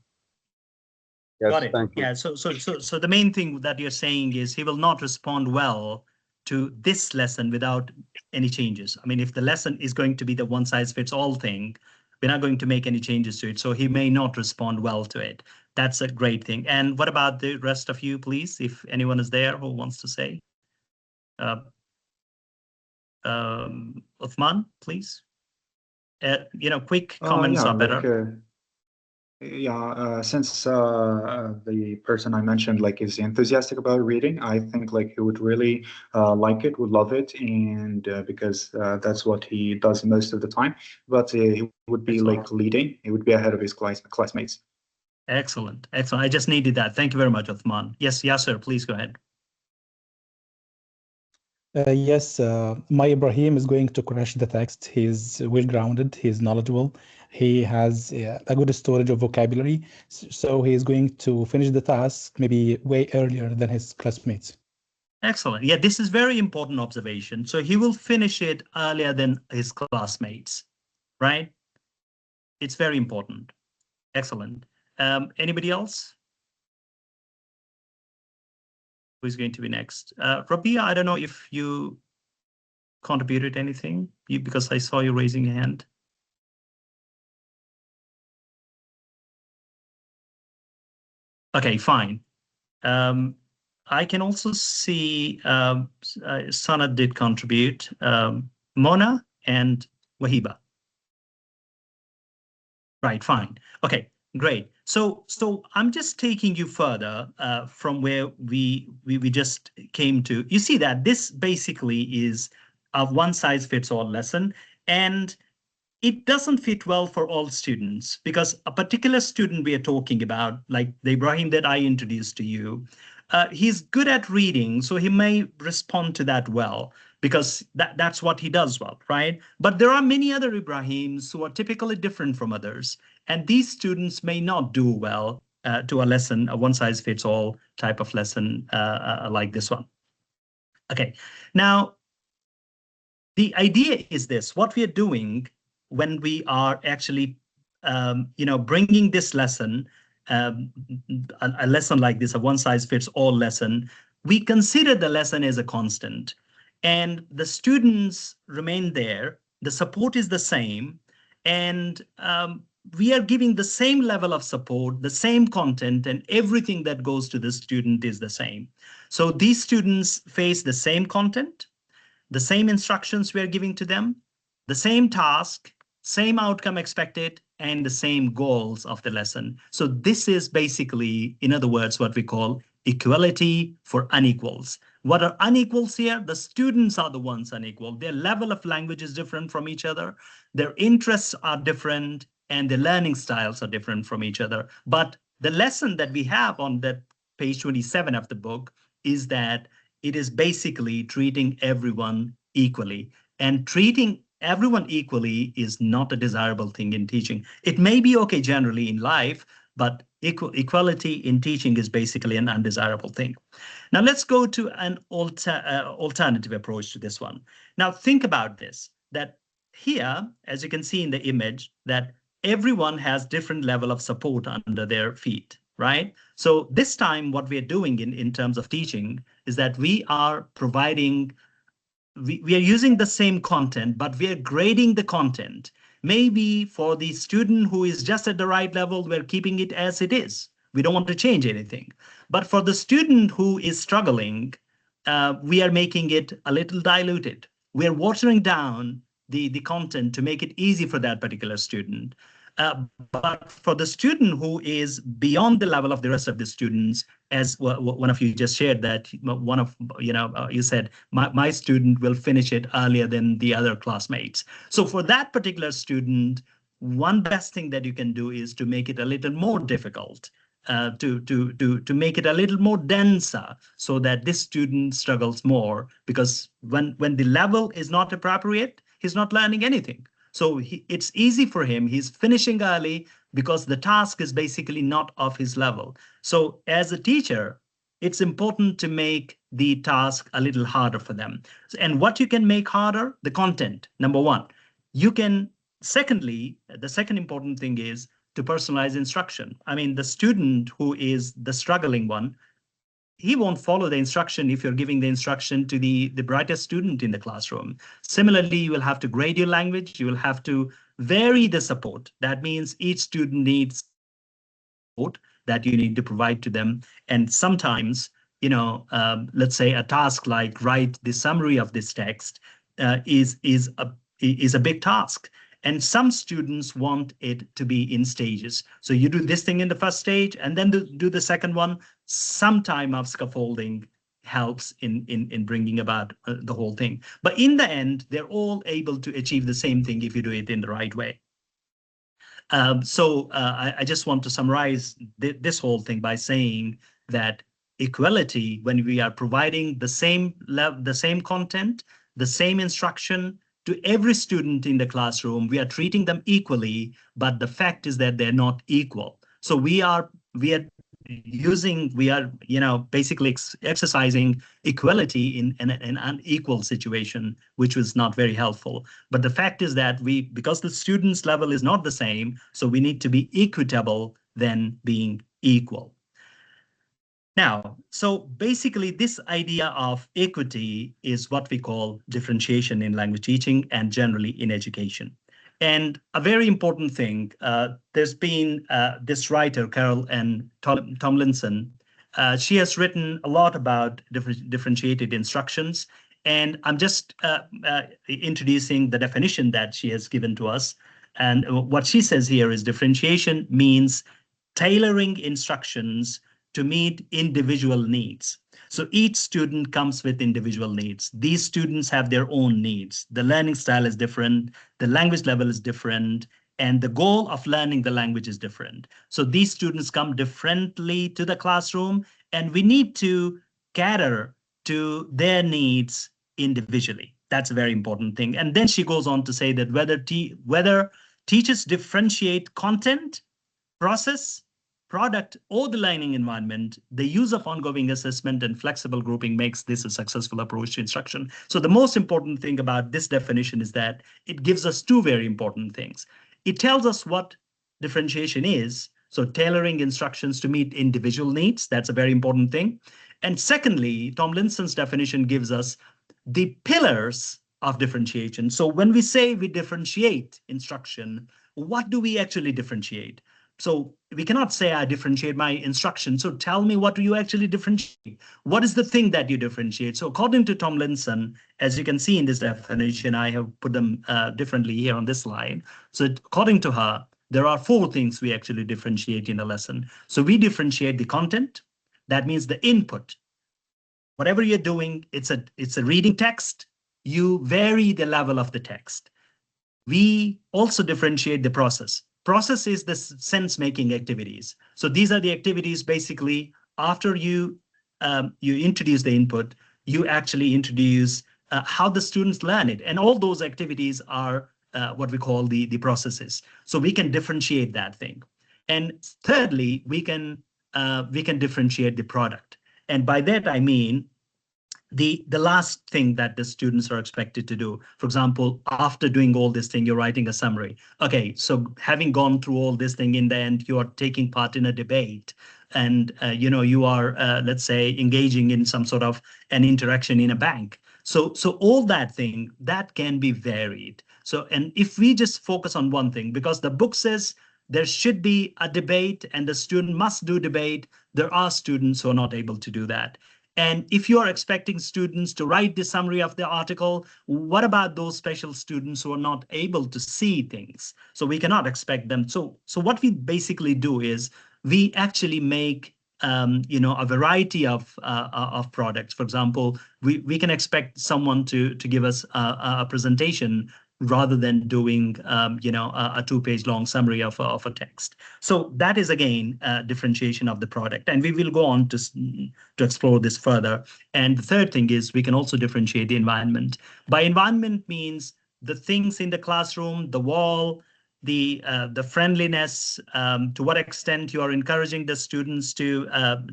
Speaker 4: Yes,
Speaker 1: Got it.
Speaker 4: thank you.
Speaker 1: Yeah. So the main thing that you're saying is he will not respond well to this lesson without any changes. I mean, if the lesson is going to be the one size fits all thing, we're not going to make any changes to it. So he may not respond well to it. That's a great thing. And what about the rest of you, please? If anyone is there who wants to say, Uthman, please. Quick comments
Speaker 5: Yeah,
Speaker 1: are better.
Speaker 5: Since the person I mentioned like is enthusiastic about reading, I think like he would really like it, would love it, and because that's what he does most of the time. But he would be like leading; he would be ahead of his classmates.
Speaker 1: Excellent, excellent. I just needed that. Thank you very much, Uthman. Yes, Yasser, please go ahead.
Speaker 6: Yes, my Ibrahim is going to crash the text. He's well-grounded, he's knowledgeable, he has a good storage of vocabulary, so he's going to finish the task maybe way earlier than his classmates.
Speaker 1: Excellent. Yeah, this is very important observation. So he will finish it earlier than his classmates, right? It's very important. Excellent. Anybody else? Who's going to be next? Rabia, I don't know if you contributed anything, because I saw you raising your hand. Okay, fine. I can also see Sanad did contribute, Mona and Wahiba. Right, fine. Okay, great. So I'm just taking you further from where we just came to. You see that this basically is a one size fits all lesson, and it doesn't fit well for all students, because a particular student we are talking about, like the Ibrahim that I introduced to you, he's good at reading, so he may respond to that well, because that's what he does well, right? But there are many other Ibrahims who are typically different from others, and these students may not do well to a lesson, a one size fits all type of lesson like this one. Okay, now the idea is this: what we are doing when we are actually, bringing this lesson, a lesson like this, a one size fits all lesson, we consider the lesson as a constant, and the students remain there. The support is the same, and we are giving the same level of support, the same content, and everything that goes to the student is the same. So these students face the same content, the same instructions we are giving to them, the same task, same outcome expected, and the same goals of the lesson. So this is basically, in other words, what we call equality for unequals. What are unequals here? The students are the ones unequal. Their level of language is different from each other. Their interests are different, and their learning styles are different from each other. But the lesson that we have on that page 27 of the book is that it is basically treating everyone equally. And treating everyone equally is not a desirable thing in teaching. It may be okay generally in life, but equality in teaching is basically an undesirable thing. Now let's go to an alternative approach to this one. Now think about this, that here, as you can see in the image, that everyone has different level of support under their feet, right? So this time what we're doing in terms of teaching is that we are providing, we are using the same content, but we are grading the content. Maybe for the student who is just at the right level, we're keeping it as it is. We don't want to change anything. But for the student who is struggling, we are making it a little diluted. We're watering down the content to make it easy for that particular student. But for the student who is beyond the level of the rest of the students, as one of you just shared, that one of, you said, my student will finish it earlier than the other classmates. So for that particular student, one best thing that you can do is to make it a little more difficult, to make it a little more denser, so that this student struggles more, because when the level is not appropriate, he's not learning anything. So it's easy for him. He's finishing early because the task is basically not of his level. So as a teacher, it's important to make the task a little harder for them. And what you can make harder? The content, number one. You can, secondly, the second important thing is to personalize instruction. I mean, the student who is the struggling one, he won't follow the instruction if you're giving the instruction to the brightest student in the classroom. Similarly, you will have to grade your language. You will have to vary the support. That means each student needs support that you need to provide to them. And sometimes, you know, let's say a task like write the summary of this text is a big task. And some students want it to be in stages. So you do this thing in the first stage and then do the second one. Some time of scaffolding helps in bringing about the whole thing. But in the end, they're all able to achieve the same thing if you do it in the right way. I just want to summarize this whole thing by saying that equality, when we are providing the same content, the same instruction to every student in the classroom, we are treating them equally, but the fact is that they're not equal. So we are basically exercising equality in an unequal situation, which was not very helpful. But the fact is that because the students' level is not the same, so we need to be equitable than being equal. Now, so basically this idea of equity is what we call differentiation in language teaching and generally in education. And a very important thing, there's been this writer, Carol N. Tomlinson. She has written a lot about differentiated instructions. And I'm just introducing the definition that she has given to us. And what she says here is differentiation means tailoring instructions to meet individual needs. So each student comes with individual needs. These students have their own needs. The learning style is different, the language level is different, and the goal of learning the language is different. So these students come differently to the classroom, and we need to cater to their needs individually. That's a very important thing. And then she goes on to say that whether teachers differentiate content, process, product, or the learning environment, the use of ongoing assessment and flexible grouping makes this a successful approach to instruction. So the most important thing about this definition is that it gives us two very important things. It tells us what differentiation is, so tailoring instructions to meet individual needs, that's a very important thing. And secondly, Tomlinson's definition gives us the pillars of differentiation. So when we say we differentiate instruction, what do we actually differentiate? So we cannot say I differentiate my instruction. So tell me, what do you actually differentiate? What is the thing that you differentiate? So according to Tomlinson, as you can see in this definition, I have put them differently here on this slide. So according to her, there are four things we actually differentiate in a lesson. So we differentiate the content. That means the input. Whatever you're doing, it's a reading text. You vary the level of the text. We also differentiate the process. Process is the sense-making activities. So these are the activities basically after you introduce the input, you actually introduce how the students learn it. And all those activities are what we call the processes. So we can differentiate that thing. And thirdly, we can differentiate the product. And by that, I mean the last thing that the students are expected to do. For example, after doing all this thing, you're writing a summary. Okay, so having gone through all this thing, in the end, you are taking part in a debate, and you are, let's say, engaging in some sort of an interaction in a bank. So all that thing, that can be varied. So, and if we just focus on one thing, because the book says there should be a debate and the student must do debate, there are students who are not able to do that. And if you are expecting students to write the summary of the article, what about those special students who are not able to see things? So we cannot expect them. So what we basically do is we actually make a variety of products. For example, we can expect someone to give us a presentation rather than doing a 2-page long summary of a text. So that is again differentiation of the product, and we will go on to explore this further. And the third thing is we can also differentiate the environment. By environment means the things in the classroom, the wall, the friendliness, to what extent you are encouraging the students to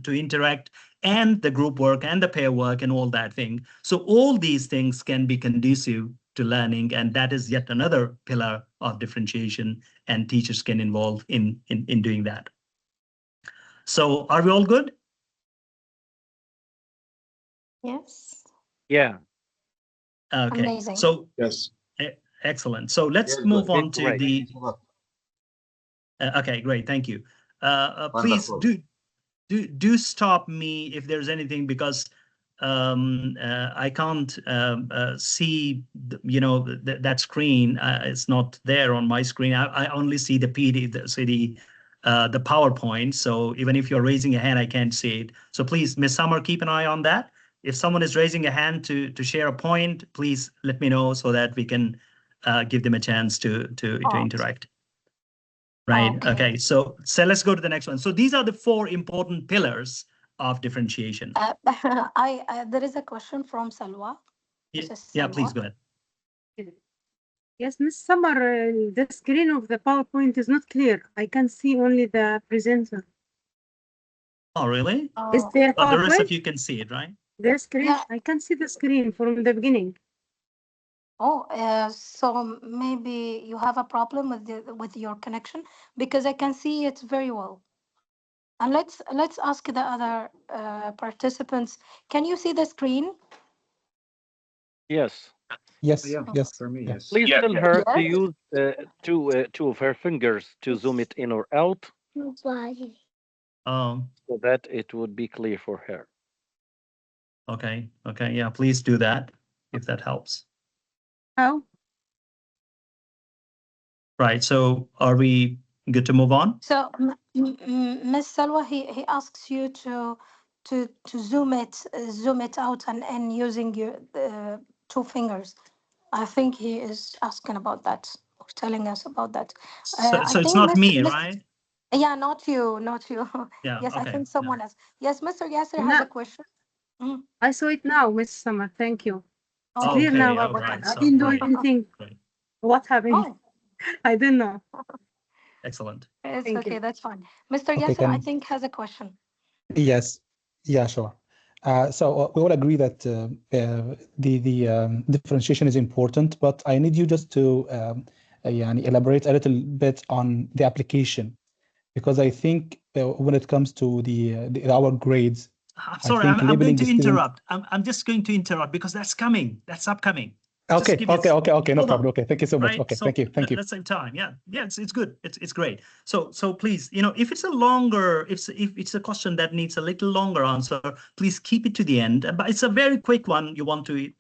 Speaker 1: interact, and the group work and the pair work and all that thing. So all these things can be conducive to learning, and that is yet another pillar of differentiation, and teachers can involve in doing that. So are we all good?
Speaker 2: Yes.
Speaker 7: Yeah.
Speaker 1: Okay.
Speaker 2: Amazing.
Speaker 1: So
Speaker 4: Yes.
Speaker 1: excellent. So let's
Speaker 4: Very
Speaker 1: move
Speaker 4: good.
Speaker 1: on to
Speaker 7: Great.
Speaker 1: the.
Speaker 4: Thank you so much.
Speaker 1: Okay, great. Thank you. Please
Speaker 4: Wonderful.
Speaker 1: do stop me if there's anything, because I can't see that screen. It's not there on my screen. I only see the PD, the PowerPoint. So even if you're raising a hand, I can't see it. So please, Ms. Summer, keep an eye on that. If someone is raising a hand to share a point, please let me know so that we can give them a chance to interact. Right. Okay. So let's go to the next one. So these are the 4 important pillars of differentiation.
Speaker 2: There is a question from Salwa.
Speaker 1: Yeah, please go ahead.
Speaker 8: Yes, Miss Summer, the screen of the PowerPoint is not clear. I can see only the presenter.
Speaker 1: Oh, really?
Speaker 8: Is there
Speaker 1: But the rest of
Speaker 8: PowerPoint?
Speaker 1: you can see it, right?
Speaker 8: The screen?
Speaker 2: Yeah.
Speaker 8: I can see the screen from the beginning.
Speaker 2: So maybe you have a problem with your connection, because I can see it very well. And let's ask the other participants. Can you see the screen?
Speaker 7: Yes.
Speaker 6: Yes,
Speaker 5: Yeah,
Speaker 6: yes.
Speaker 5: for me,
Speaker 6: yeah.
Speaker 5: yes.
Speaker 7: Please
Speaker 3: Yes,
Speaker 7: tell
Speaker 3: yes.
Speaker 7: her to
Speaker 2: Yes.
Speaker 7: use two of her fingers to zoom it in or out,
Speaker 1: Oh,
Speaker 7: so that it would be clear for her.
Speaker 1: okay. Okay. Yeah, please do that if that helps.
Speaker 8: How?
Speaker 1: Right. So are we good to move on?
Speaker 2: So Miss Salwa, he asks you to zoom it out and using your 2 fingers. I think he is asking about that, or telling us about that.
Speaker 1: So
Speaker 2: I
Speaker 1: it's
Speaker 2: think
Speaker 1: not me, right?
Speaker 2: Yeah, not you, not you.
Speaker 1: Yeah.
Speaker 2: Yes, I
Speaker 1: Okay.
Speaker 2: think someone else. Yes, Mr. Yasser has
Speaker 8: No.
Speaker 2: a question. Mm.
Speaker 8: I saw it now, Miss Summer. Thank you. It's
Speaker 2: Oh,
Speaker 8: clear
Speaker 1: Okay.
Speaker 8: now.
Speaker 1: All
Speaker 2: what
Speaker 1: right.
Speaker 8: I
Speaker 1: So
Speaker 8: didn't do
Speaker 1: great.
Speaker 8: anything.
Speaker 1: Great.
Speaker 8: What happened?
Speaker 2: Oh,
Speaker 8: I don't know.
Speaker 1: Excellent.
Speaker 2: it's
Speaker 8: Thank
Speaker 2: okay.
Speaker 8: you.
Speaker 2: That's fine. Mr.
Speaker 6: Okay,
Speaker 2: Yasser, I think, has a question.
Speaker 6: Yes. Yeah, sure. So we all agree that the differentiation is important, but I need you just to elaborate a little bit on the application, because I think when it comes to our grades,
Speaker 1: Sorry,
Speaker 6: think
Speaker 1: I'm going
Speaker 6: labeling
Speaker 1: to
Speaker 6: the student-
Speaker 1: interrupt. I'm just going to interrupt because that's coming. That's upcoming. Just
Speaker 6: Okay,
Speaker 1: give me a
Speaker 6: okay, no
Speaker 1: hold on.
Speaker 6: problem. Okay, thank you so much.
Speaker 1: Right?
Speaker 6: Okay,
Speaker 1: So
Speaker 6: thank you.
Speaker 1: let's save time. Yeah, it's good. It's great. So please, if it's a longer, if it's a question that needs a little longer answer, please keep it to the end. But it's a very quick one. You want to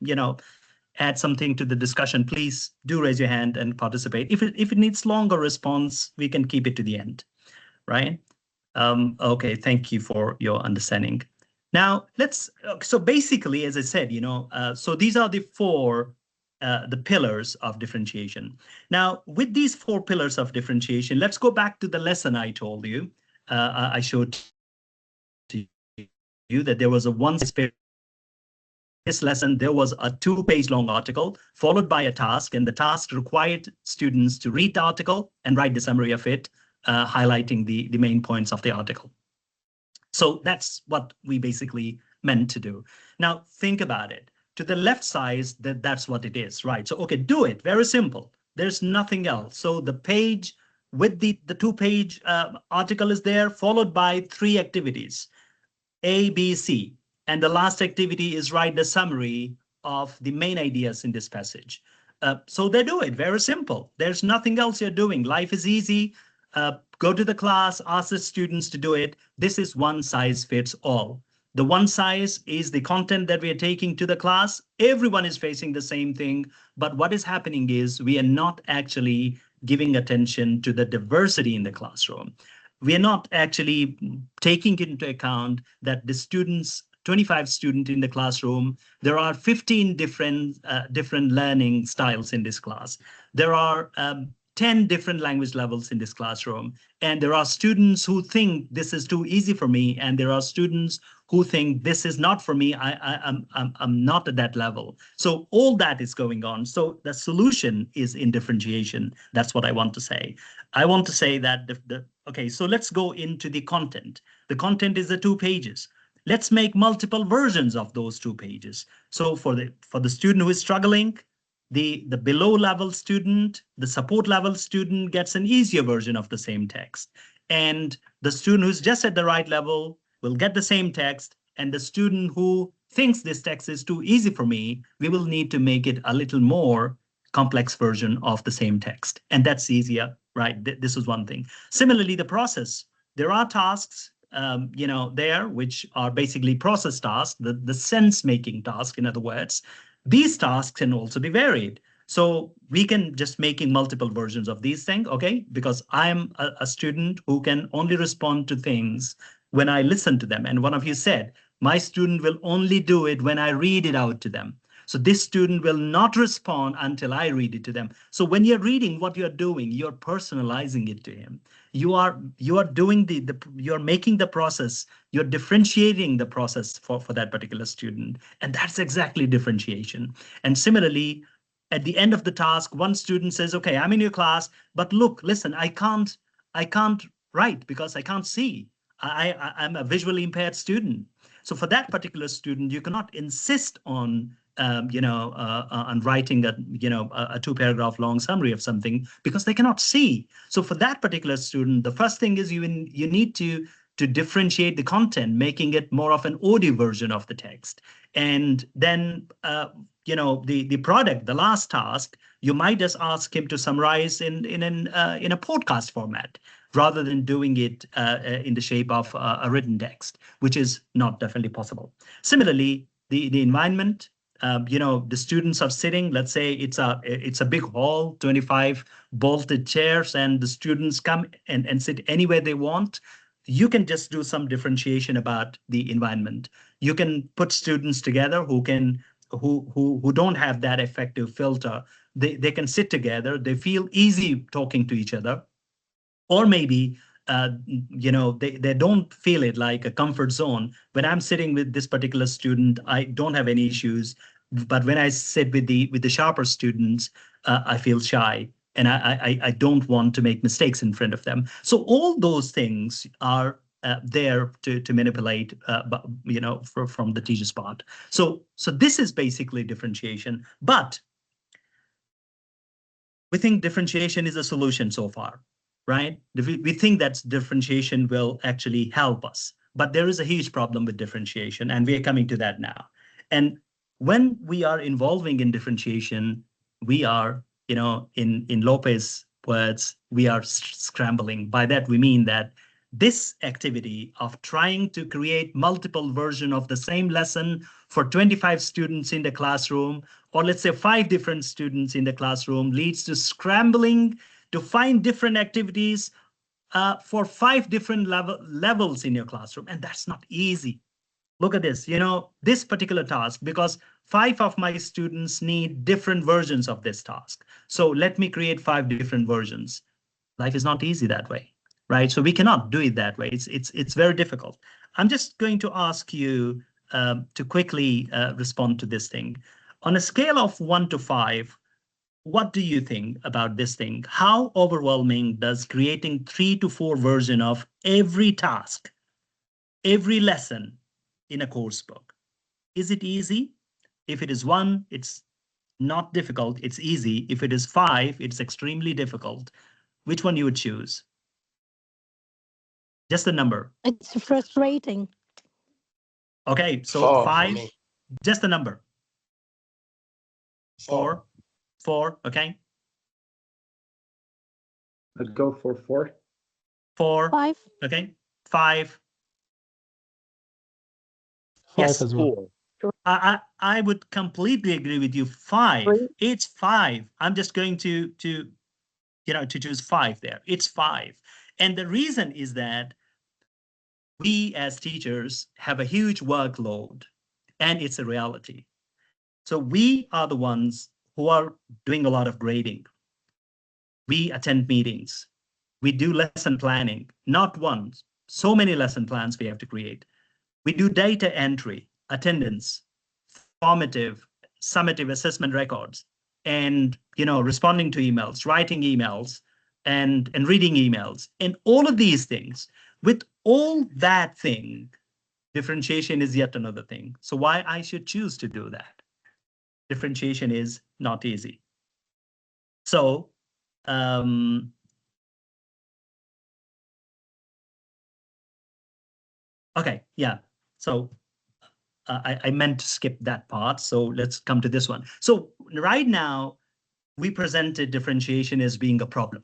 Speaker 1: add something to the discussion, please do raise your hand and participate. If it needs longer response, we can keep it to the end, right? Okay, thank you for your understanding. Now so basically, as I said, so these are the 4 the pillars of differentiation. Now, with these 4 pillars of differentiation, let's go back to the lesson I told you. I showed to you that there was a this lesson, there was a 2-page long article followed by a task, and the task required students to read the article and write the summary of it, highlighting the main points of the article. So that's what we basically meant to do. Now, think about it. To the left side, that's what it is, right? So, okay, do it. Very simple. There's nothing else. So the page with the 2-page article is there, followed by 3 activities, A, B, C. And the last activity is write the summary of the main ideas in this passage. So they do it. Very simple. There's nothing else you're doing. Life is easy. Go to the class, ask the students to do it. This is one size fits all. The one size is the content that we are taking to the class. Everyone is facing the same thing. But what is happening is we are not actually giving attention to the diversity in the classroom. We are not actually taking into account that the students, 25 students in the classroom, there are 15 different learning styles in this class. There are 10 different language levels in this classroom. And there are students who think this is too easy for me. And there are students who think this is not for me. I'm not at that level. So all that is going on. So the solution is in differentiation. That's what I want to say. I want to say that okay, so let's go into the content. The content is the 2 pages. Let's make multiple versions of those 2 pages. So for the student who is struggling, the below level student, the support level student gets an easier version of the same text. And the student who's just at the right level will get the same text. And the student who thinks this text is too easy for me, we will need to make it a little more complex version of the same text. And that's easier, right? This is one thing. Similarly, the process. There are tasks there, which are basically process tasks, the sense-making task, in other words. These tasks can also be varied. So we can just making multiple versions of these things, okay? Because I'm a student who can only respond to things when I listen to them. And one of you said, my student will only do it when I read it out to them. So this student will not respond until I read it to them. So when you're reading, what you're doing, you're personalizing it to him. You are doing you're making the process, you're differentiating the process for that particular student. And that's exactly differentiation. And similarly, at the end of the task, one student says, okay, I'm in your class, but look, listen, I can't write because I can't see. I'm a visually impaired student. So for that particular student, you cannot insist on on writing a 2-paragraph long summary of something because they cannot see. So for that particular student, the first thing is you need to differentiate the content, making it more of an audio version of the text. And then the product, the last task, you might just ask him to summarize in a podcast format, rather than doing it in the shape of a written text, which is not definitely possible. Similarly, the environment. The students are sitting, let's say it's a big hall, 25 bolted chairs, and the students come and sit anywhere they want. You can just do some differentiation about the environment. You can put students together who don't have that effective filter. They can sit together, they feel easy talking to each other. Or maybe they don't feel it like a comfort zone. When I'm sitting with this particular student, I don't have any issues. But when I sit with the sharper students, I feel shy, and I don't want to make mistakes in front of them. So all those things are there to manipulate, from the teacher's part. So this is basically differentiation. But we think differentiation is a solution so far, right? We think that differentiation will actually help us, but there is a huge problem with differentiation, and we are coming to that now. And when we are involving in differentiation, we are, in Lopez's words, we are scrambling. By that, we mean that this activity of trying to create multiple versions of the same lesson for 25 students in the classroom, or let's say 5 different students in the classroom, leads to scrambling to find different activities for 5 different levels in your classroom. And that's not easy. Look at this, this particular task, because 5 of my students need different versions of this task. So let me create 5 different versions. Life is not easy that way, right? So we cannot do it that way. It's very difficult. I'm just going to ask you to quickly respond to this thing. On a scale of 1 to 5, what do you think about this thing? How overwhelming does creating 3 to 4 versions of every task, every lesson in a course book? Is it easy? If it is 1, it's not difficult, it's easy. If it is 5, it's extremely difficult. Which one you would choose? Just the number.
Speaker 2: It's frustrating.
Speaker 1: Okay, so
Speaker 9: 4 for
Speaker 1: 5,
Speaker 9: me.
Speaker 1: just the number.
Speaker 9: 4.
Speaker 1: 4, okay.
Speaker 5: I'd go for 4.
Speaker 1: 4,
Speaker 2: 5.
Speaker 1: okay. 5.
Speaker 6: 5
Speaker 1: Yes.
Speaker 6: as well.
Speaker 7: 4.
Speaker 1: I would completely agree with you. 5.
Speaker 7: 3.
Speaker 1: It's 5. I'm just going to choose 5 there. It's 5. And the reason is that we as teachers have a huge workload, and it's a reality. So we are the ones who are doing a lot of grading. We attend meetings. We do lesson planning, not once, so many lesson plans we have to create. We do data entry, attendance, formative, summative assessment records, and responding to emails, writing emails, and reading emails, and all of these things. With all that thing, Differentiation is yet another thing. So why I should choose to do that? Differentiation is not easy. So okay, yeah. So I meant to skip that part. So let's come to this one. So right now, we presented differentiation as being a problem.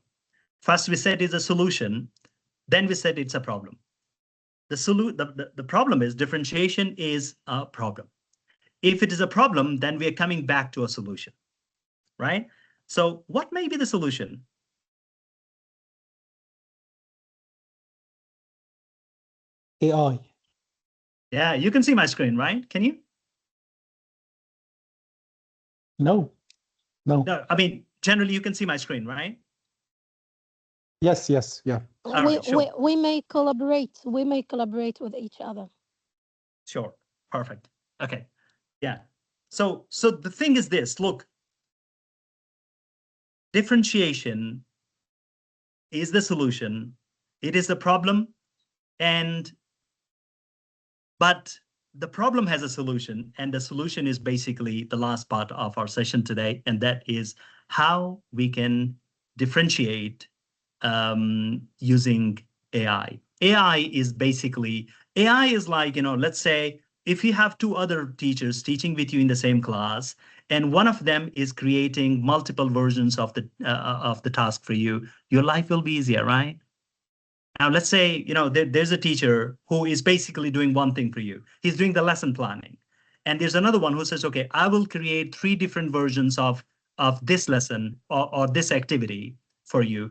Speaker 1: First, we said it's a solution. Then we said it's a problem. The problem is differentiation is a problem. If it is a problem, then we are coming back to a solution, right? So what may be the solution?
Speaker 6: AI.
Speaker 1: Yeah, you can see my screen, right? Can you?
Speaker 6: No.
Speaker 1: No, I mean, generally you can see my screen, right?
Speaker 6: Yes, yeah.
Speaker 1: All right, sure.
Speaker 2: We may collaborate. We may collaborate with each other.
Speaker 1: Sure, perfect. Okay, yeah. So the thing is this, look, differentiation is the solution. It is the problem, but the problem has a solution, and the solution is basically the last part of our session today, and that is how we can differentiate using AI. AI is like, let's say if you have two other teachers teaching with you in the same class, and one of them is creating multiple versions of the task for you, your life will be easier, right? Now, let's say, there's a teacher who is basically doing one thing for you. He's doing the lesson planning. And there's another one who says, okay, I will create 3 different versions of this lesson or this activity for you.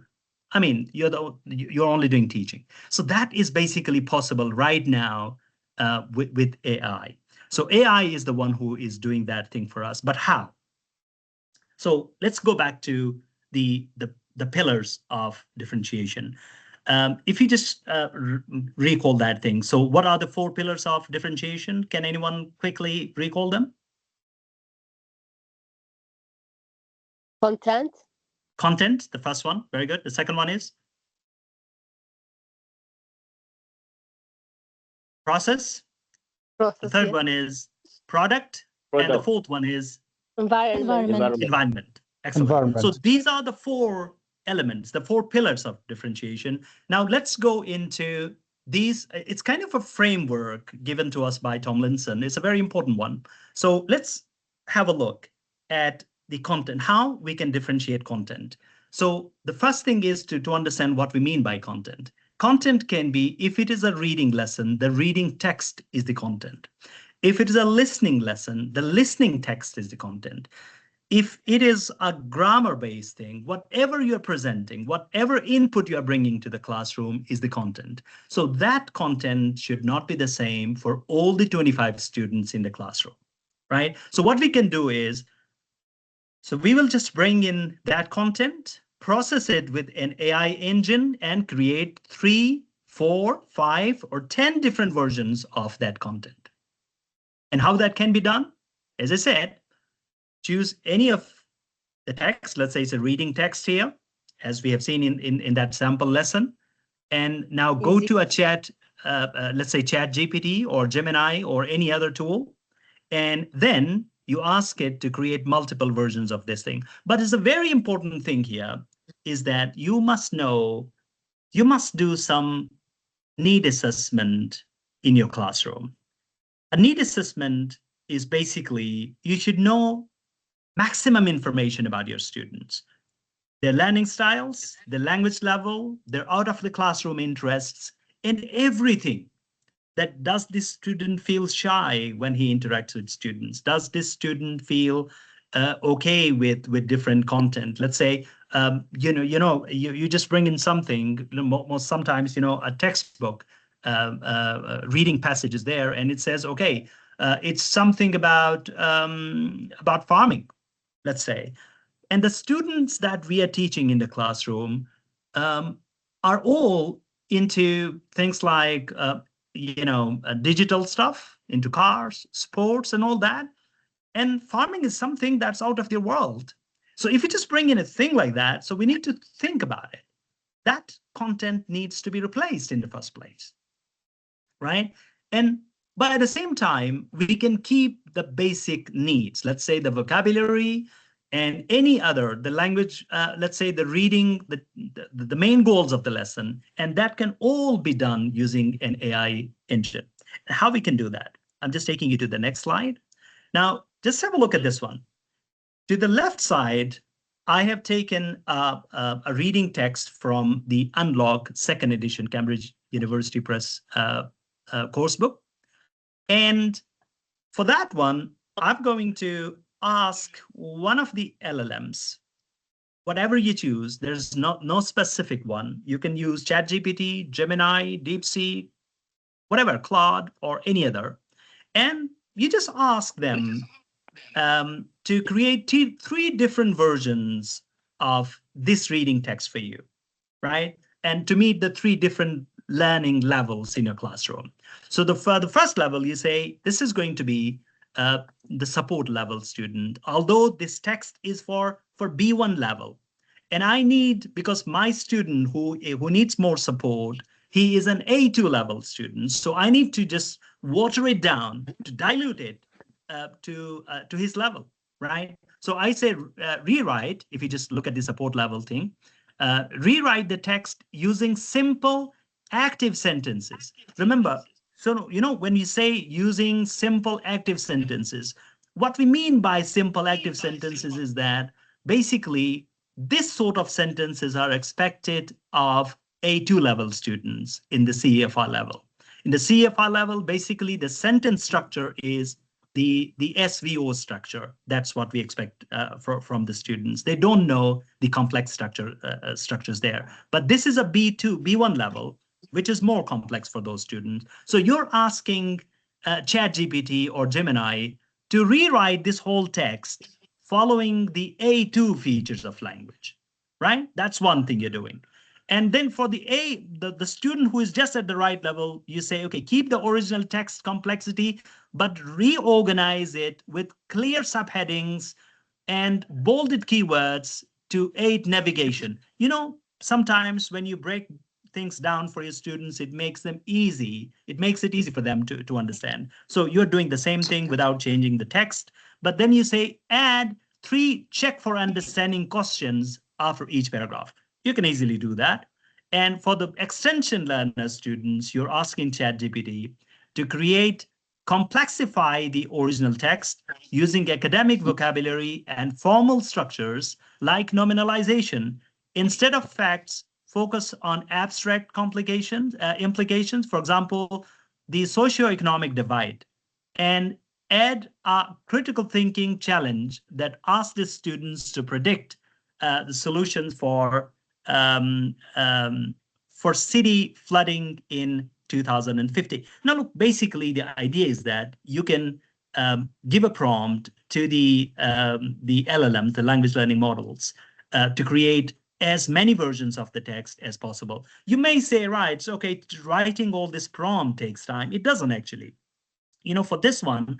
Speaker 1: I mean, you're only doing teaching. So that is basically possible right now with AI. So AI is the one who is doing that thing for us. But how? So let's go back to the pillars of differentiation. If you just recall that thing. So what are the 4 pillars of differentiation? Can anyone quickly recall them?
Speaker 9: Content.
Speaker 1: Content, the first one. Very good. The second one is? Process. The third one is product. And the fourth one is? Environment. Excellent. So these are the 4 elements, the 4 pillars of differentiation. Now let's go into these. It's kind of a framework given to us by Tomlinson. It's a very important one. So let's have a look at the content, how we can differentiate content. So the first thing is to understand what we mean by content. Content can be, if it is a reading lesson, the reading text is the content. If it is a listening lesson, the listening text is the content. If it is a grammar-based thing, whatever you're presenting, whatever input you're bringing to the classroom is the content. So that content should not be the same for all the 25 students in the classroom, right? So what we can do is, so we will just bring in that content, process it with an AI engine, and create 3, 4, 5, or 10 different versions of that content. And how that can be done? As I said, choose any of the text. Let's say it's a reading text here, as we have seen in that sample lesson. And now go to a chat, let's say ChatGPT or Gemini or any other tool. And then you ask it to create multiple versions of this thing. But it's a very important thing here is that you must do some need assessment in your classroom. A need assessment is basically, you should know maximum information about your students, their learning styles, their language level, their out of the classroom interests, and everything. That does this student feel shy when he interacts with students? Does this student feel okay with different content? Let's say, you just bring in something, most sometimes, a textbook reading passage is there, and it says, okay, it's something about farming, let's say. And the students that we are teaching in the classroom are all into things like, digital stuff, into cars, sports, and all that. And farming is something that's out of their world. So if you just bring in a thing like that, so we need to think about it. That content needs to be replaced in the first place, right? And But at the same time, we can keep the basic needs, let's say the vocabulary and any other, the language, let's say the reading, the main goals of the lesson, and that can all be done using an AI engine. How we can do that? I'm just taking you to the next slide. Now, just have a look at this one. To the left side, I have taken a reading text from the Unlock second edition Cambridge University Press course book. And for that one, I'm going to ask one of the LLMs, whatever you choose. There's no specific one. You can use ChatGPT, Gemini, DeepSeek, whatever, Claude, or any other. And you just ask them to create three different versions of this reading text for you, right? And to meet the three different learning levels in your classroom. So for the first level, you say, this is going to be the support level student, although this text is for B1 level. And I need, because my student who needs more support, he is an A2 level student. So I need to just water it down, to dilute it to his level, right? So I say rewrite, if you just look at the support level thing, rewrite the text using simple active sentences. Remember, so when you say using simple active sentences, what we mean by simple active sentences is that basically this sort of sentences are expected of A2 level students in the CEFR level. In the CEFR level, basically the sentence structure is the SVO structure. That's what we expect from the students. They don't know the complex structures there. But this is a B1 level, which is more complex for those students. So you're asking ChatGPT or Gemini to rewrite this whole text following the A2 features of language, right? That's one thing you're doing. And then for the student who is just at the right level, you say, okay, keep the original text complexity, but reorganize it with clear subheadings and bolded keywords to aid navigation. Sometimes when you break things down for your students, it makes them easy. It makes it easy for them to understand. So you're doing the same thing without changing the text, but then you say, add 3 check for understanding questions after each paragraph. You can easily do that. And for the extension learner students, you're asking ChatGPT to complexify the original text using academic vocabulary and formal structures like nominalization. Instead of facts, focus on abstract implications, for example, the socioeconomic divide, and add a critical thinking challenge that asks the students to predict the solutions for city flooding in 2050. Now, look, basically, the idea is that you can give a prompt to the LLM, the language learning models, to create as many versions of the text as possible. You may say, right, so, okay, writing all this prompt takes time. It doesn't actually. For this one,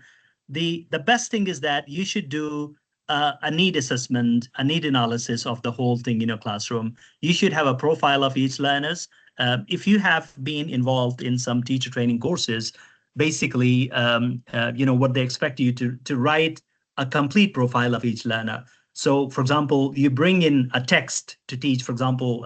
Speaker 1: the best thing is that you should do a need assessment, a need analysis of the whole thing in your classroom. You should have a profile of each learners. If you have been involved in some teacher training courses, basically, what they expect you to write a complete profile of each learner. So, for example, you bring in a text to teach, for example,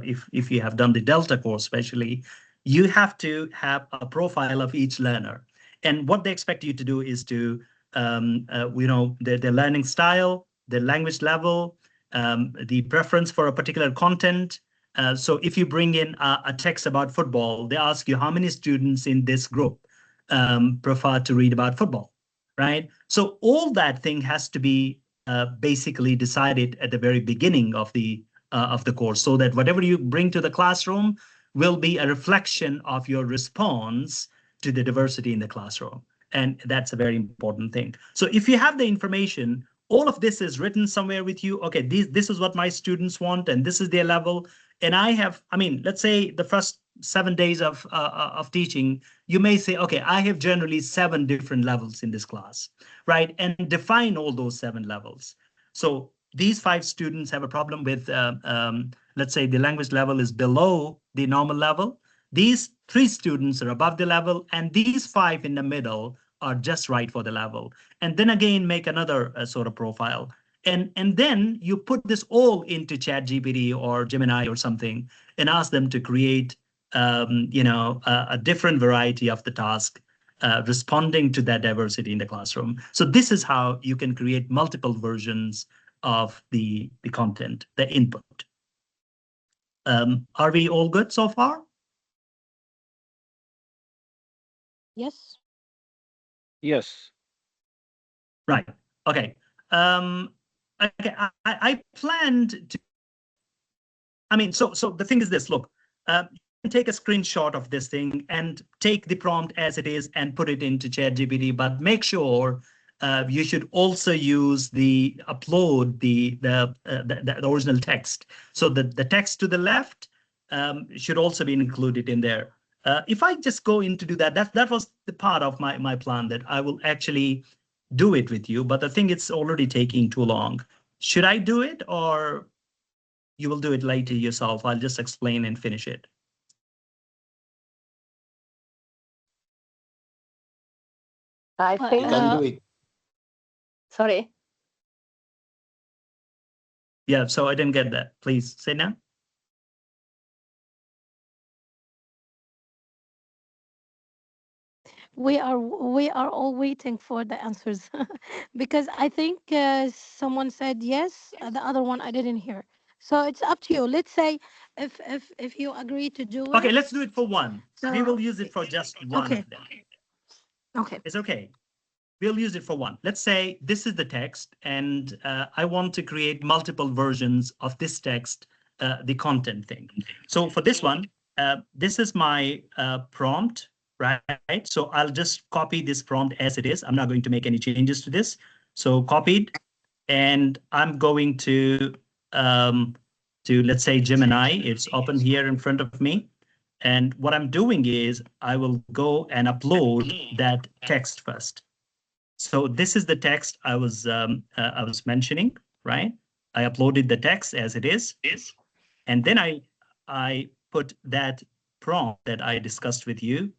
Speaker 1: if you have done the Delta course, especially, you have to have a profile of each learner. And what they expect you to do is to, their learning style, their language level, the preference for a particular content. So if you bring in a text about football, they ask you how many students in this group prefer to read about football, right? So all that thing has to be basically decided at the very beginning of the course, so that whatever you bring to the classroom will be a reflection of your response to the diversity in the classroom. And that's a very important thing. So if you have the information, all of this is written somewhere with you. Okay, this is what my students want, and this is their level. And let's say the first 7 days of teaching, you may say, okay, I have generally 7 different levels in this class, right? And define all those 7 levels. So these 5 students have a problem with, let's say the language level is below the normal level. These 3 students are above the level, and these 5 in the middle are just right for the level. And then again, make another sort of profile. And then you put this all into ChatGPT or Gemini or something and ask them to create a different variety of the task responding to that diversity in the classroom. So this is how you can create multiple versions of the content, the input. Are we all good so far?
Speaker 2: Yes.
Speaker 7: Yes.
Speaker 1: Right. Okay. Okay. I planned to. I mean, so the thing is this. Look, you can take a screenshot of this thing and take the prompt as it is and put it into ChatGPT, but make sure you should also use the upload the original text. So the text to the left should also be included in there. If I just go in to do that, that was the part of my plan that I will actually do it with you, but I think it's already taking too long. Should I do it, or you will do it later yourself? I'll just explain and finish it.
Speaker 9: I think
Speaker 5: You can do it.
Speaker 9: sorry.
Speaker 1: Yeah, so I didn't get that. Please say now.
Speaker 2: We are all waiting for the answers because I think someone said yes, the other one I didn't hear. So it's up to you. Let's say if you agree to do
Speaker 1: Okay,
Speaker 2: it.
Speaker 1: let's do it for one.
Speaker 2: So,
Speaker 1: We will use it for just one
Speaker 2: okay.
Speaker 1: of them.
Speaker 2: Okay.
Speaker 1: It's okay. We'll use it for one. Let's say this is the text, and I want to create multiple versions of this text, the content thing. So for this one, this is my prompt, right? So I'll just copy this prompt as it is. I'm not going to make any changes to this. So copied, and I'm going to let's say Gemini. It's open here in front of me. And what I'm doing is I will go and upload that text first. So this is the text I was mentioning, right? I uploaded the text as it is, and then I put that prompt that I discussed with you.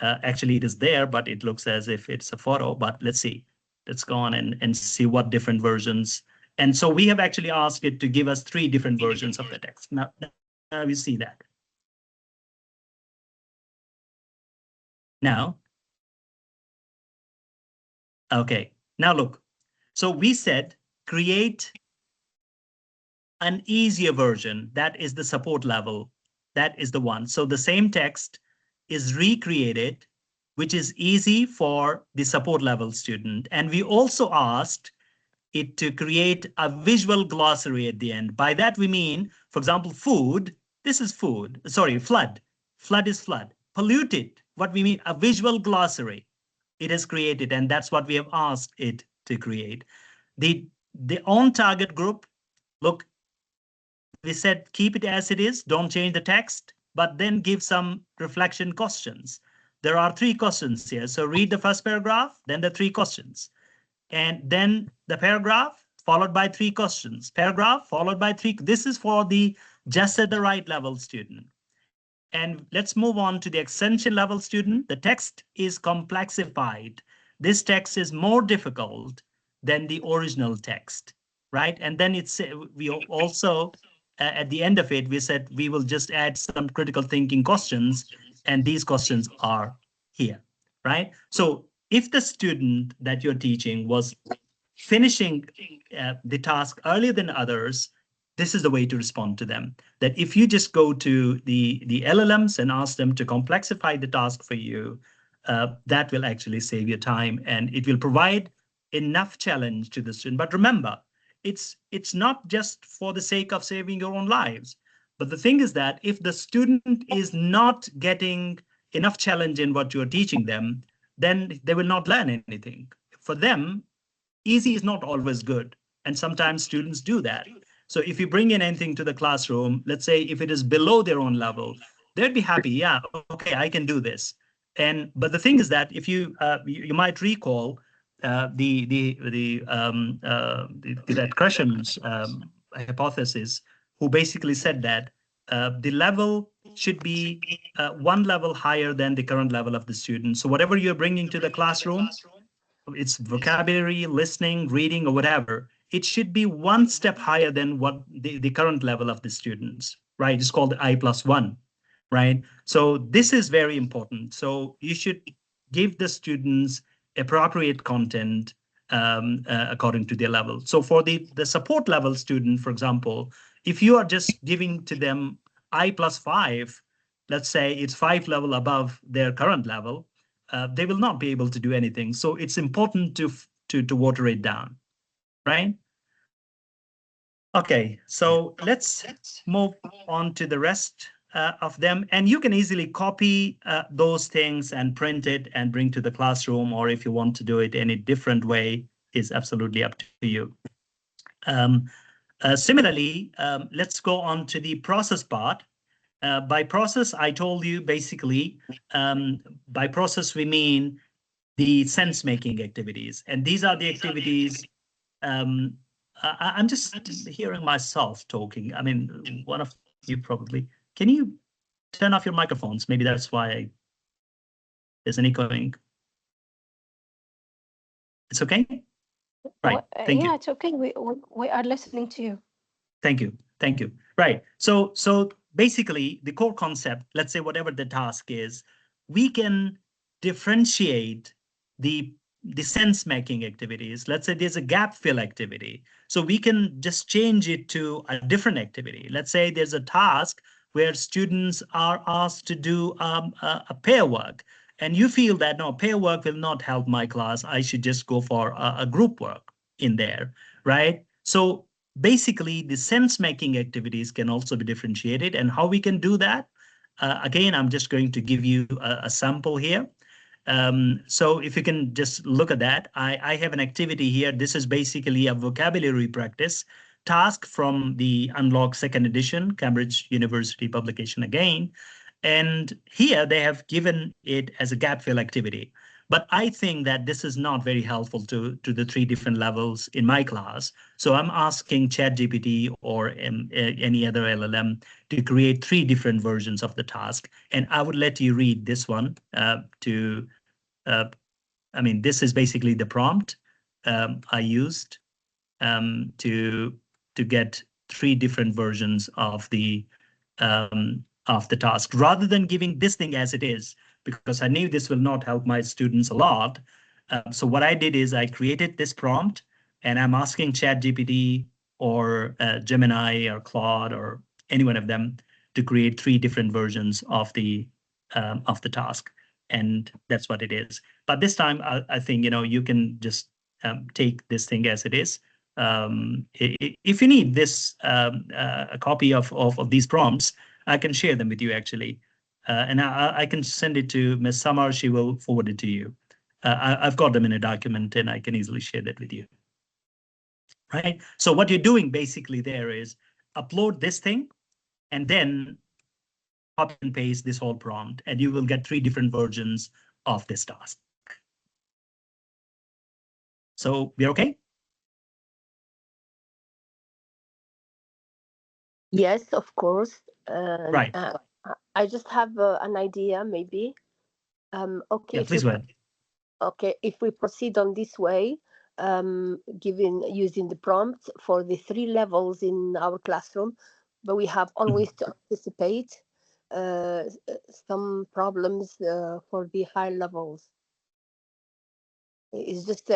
Speaker 1: Actually, it is there, but it looks as if it's a photo. But let's see. Let's go on and see what different versions. And so we have actually asked it to give us 3 different versions of the text. Now we see that. Now, okay. Now look. So we said create an easier version. That is the support level. That is the one. So the same text is recreated, which is easy for the support level student. And we also asked it to create a visual glossary at the end. By that we mean, for example, food. This is food. Sorry, flood. Flood is flood. Polluted. What we mean, a visual glossary. It has created, and that's what we have asked it to create. The on target group, look, we said keep it as it is, don't change the text, but then give some reflection questions. There are 3 questions here. So read the first paragraph, then the 3 questions. And then the paragraph followed by 3 questions. Paragraph followed by 3. This is for the just at the right level student. And let's move on to the extension level student. The text is complexified. This text is more difficult than the original text, right? And then we also, at the end of it, we said we will just add some critical thinking questions, and these questions are here, right? So if the student that you're teaching was finishing the task earlier than others, this is the way to respond to them. That if you just go to the LLMs and ask them to complexify the task for you, that will actually save your time, and it will provide enough challenge to the student. But remember, it's not just for the sake of saving your own lives. But the thing is that if the student is not getting enough challenge in what you're teaching them, then they will not learn anything. For them, easy is not always good. And sometimes students do that. So if you bring in anything to the classroom, let's say if it is below their own level, they'd be happy. Yeah, okay, I can do this. But the thing is that if you might recall that Gresham's hypothesis, who basically said that the level should be one level higher than the current level of the student. So whatever you're bringing to the classroom, it's vocabulary, listening, reading, or whatever, it should be one step higher than what the current level of the students, right? It's called I+1, right? So this is very important. So you should give the students appropriate content according to their level. So for the support level student, for example, if you are just giving to them I+5, let's say it's 5 level above their current level, they will not be able to do anything. So it's important to water it down, right? Okay, so let's move on to the rest of them. And you can easily copy those things and print it and bring to the classroom, or if you want to do it any different way, is absolutely up to you. Similarly, let's go on to the process part. By process, I told you basically, by process, we mean the sense-making activities. And these are the activities, I'm just hearing myself talking. I mean, one of you probably, can you turn off your microphones? Maybe that's why there's an echoing. It's okay? Right, thank you.
Speaker 2: Yeah, it's okay. We are listening to you.
Speaker 1: Thank you. Thank you. Right. So basically the core concept, let's say whatever the task is, we can differentiate the sense making activities. Let's say there's a gap fill activity. So we can just change it to a different activity. Let's say there's a task where students are asked to do a pair work. And you feel that, no, pair work will not help my class. I should just go for a group work in there, right? So basically, the sense-making activities can also be differentiated. And how we can do that? Again, I'm just going to give you a sample here. So if you can just look at that, I have an activity here. This is basically a vocabulary practice task from the Unlock 2nd edition, Cambridge University publication again. And here they have given it as a gap fill activity. But I think that this is not very helpful to the 3 different levels in my class. So I'm asking ChatGPT or any other LLM to create 3 different versions of the task. And I would let you read this one I mean, this is basically the prompt I used to get 3 different versions of the task, rather than giving this thing as it is, because I knew this will not help my students a lot. So what I did is I created this prompt, and I'm asking ChatGPT or Gemini or Claude or any one of them to create 3 different versions of the task, and that's what it is. But this time, I think you can just take this thing as it is. If you need this a copy of these prompts, I can share them with you actually, and I can send it to Ms. Samar. She will forward it to you. I've got them in a document, and I can easily share that with you. Right. So what you're doing basically there is upload this thing, and then copy and paste this whole prompt, and you will get 3 different versions of this task. So we're okay?
Speaker 9: Yes, of course.
Speaker 1: Right.
Speaker 9: I just have an idea, maybe. Okay.
Speaker 1: Yeah, please go ahead.
Speaker 9: Okay, if we proceed on this way, using the prompt for the 3 levels in our classroom, but we have always to anticipate some problems for the high levels. It's just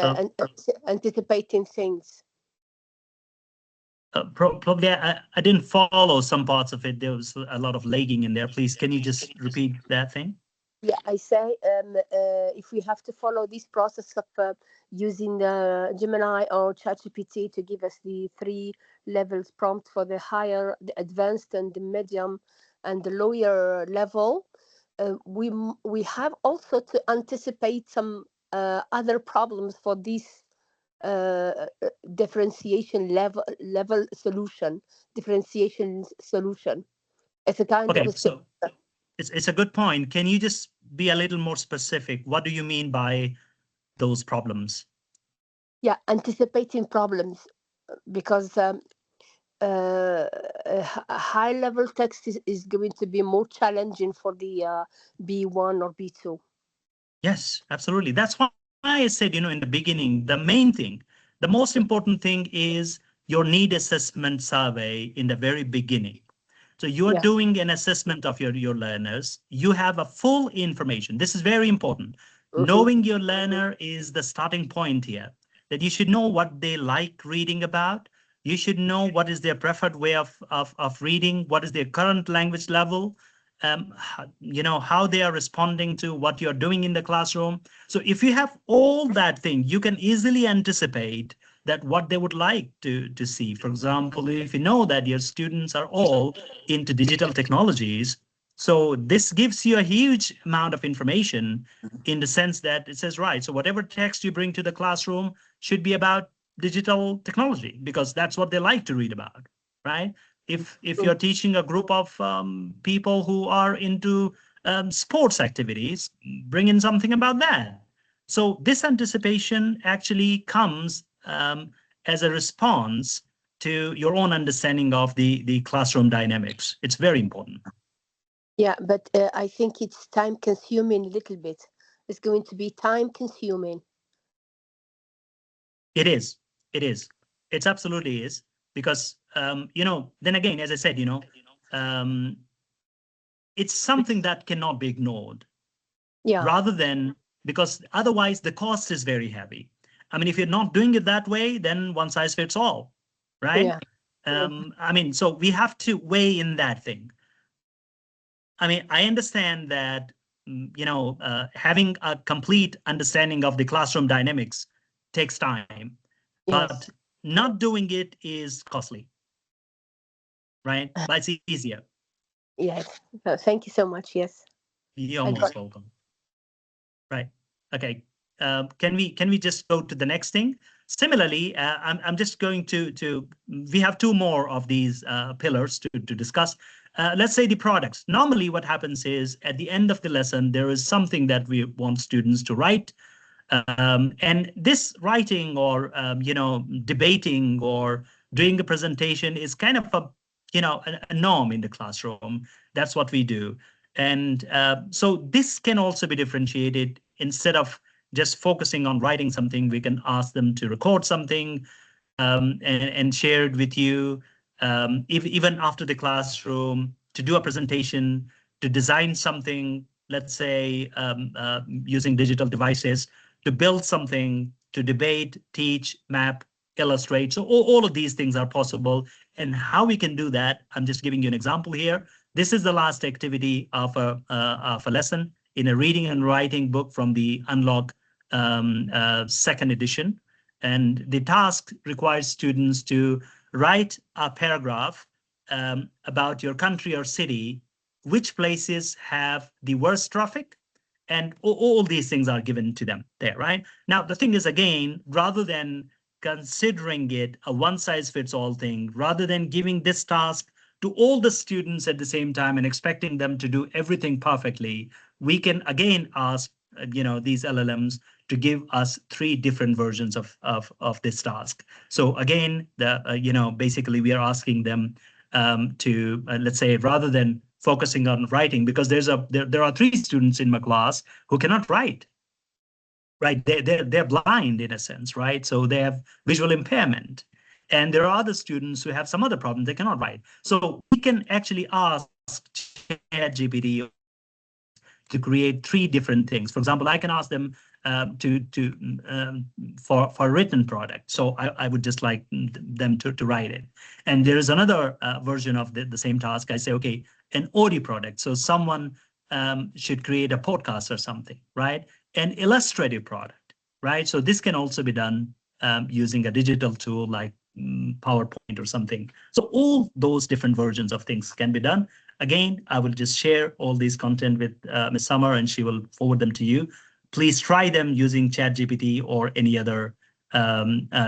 Speaker 9: anticipating things.
Speaker 1: Probably I didn't follow some parts of it. There was a lot of lagging in there. Please, can you just repeat that thing?
Speaker 9: Yeah, I say if we have to follow this process of using Gemini or ChatGPT to give us the 3 levels prompt for the higher, the advanced, and the medium, and the lower level, we have also to anticipate some other problems for this differentiation solution. It's a kind
Speaker 1: Okay,
Speaker 9: of
Speaker 1: so it's a good point. Can you just be a little more specific? What do you mean by those problems?
Speaker 9: Yeah, anticipating problems, because high level text is going to be more challenging for the B1 or B2.
Speaker 1: Yes, absolutely. That's why I said, in the beginning, the main thing, the most important thing is your need assessment survey in the very beginning. So you are doing an assessment of your learners. You have a full information. This is very important. Knowing your learner is the starting point here, that you should know what they like reading about. You should know what is their preferred way of reading, what is their current language level, how they are responding to what you're doing in the classroom. So if you have all that thing, you can easily anticipate that what they would like to see. For example, if you know that your students are all into digital technologies, so this gives you a huge amount of information in the sense that it says, right, so whatever text you bring to the classroom should be about digital technology because that's what they like to read about, right? If you're teaching a group of people who are into sports activities, bring in something about that. So this anticipation actually comes as a response to your own understanding of the classroom dynamics. It's very important.
Speaker 9: Yeah, but I think it's time consuming a little bit. It's going to be time consuming.
Speaker 1: It is. It is. It's absolutely is because then again, as I said, it's something that cannot be ignored.
Speaker 9: Yeah.
Speaker 1: Rather than because otherwise the cost is very heavy. I mean, if you're not doing it that way, then one size fits all, right?
Speaker 9: Yeah.
Speaker 1: I mean, so we have to weigh in that thing. I mean, I understand that, having a complete understanding of the classroom dynamics takes time, but not doing it is costly, right? But it's easier.
Speaker 9: Yes. Thank you so much. Yes.
Speaker 1: You're most welcome. Right. Okay. Can we just go to the next thing? Similarly, I'm just going to we have two more of these pillars to discuss. Let's say the products. Normally, what happens is at the end of the lesson, there is something that we want students to write. And this writing or, debating or doing a presentation is kind of a norm in the classroom. That's what we do. And so this can also be differentiated. Instead of just focusing on writing something, we can ask them to record something and share it with you, even after the classroom, to do a presentation, to design something, let's say using digital devices, to build something, to debate, teach, map, illustrate. So all of these things are possible. And how we can do that, I'm just giving you an example here. This is the last activity of a lesson in a reading and writing book from the Unlock second edition. And the task requires students to write a paragraph about your country or city, which places have the worst traffic, and all these things are given to them there, right? Now, the thing is, again, rather than considering it a one-size-fits-all thing, rather than giving this task to all the students at the same time and expecting them to do everything perfectly, we can again ask these LLMs to give us three different versions of this task. So again, basically we are asking them to let's say, rather than focusing on writing, because there are three students in my class who cannot write. Right, they're blind in a sense, right? So they have visual impairment. And there are other students who have some other problem, they cannot write. So we can actually ask ChatGPT to create three different things. For example, I can ask them for a written product. So I would just like them to write it. And there is another version of the same task. I say, okay, an audio product. So someone should create a podcast or something, right? An illustrative product, right? So this can also be done using a digital tool like PowerPoint or something. So all those different versions of things can be done. Again, I will just share all these content with Ms. Summer, and she will forward them to you. Please try them using ChatGPT or any other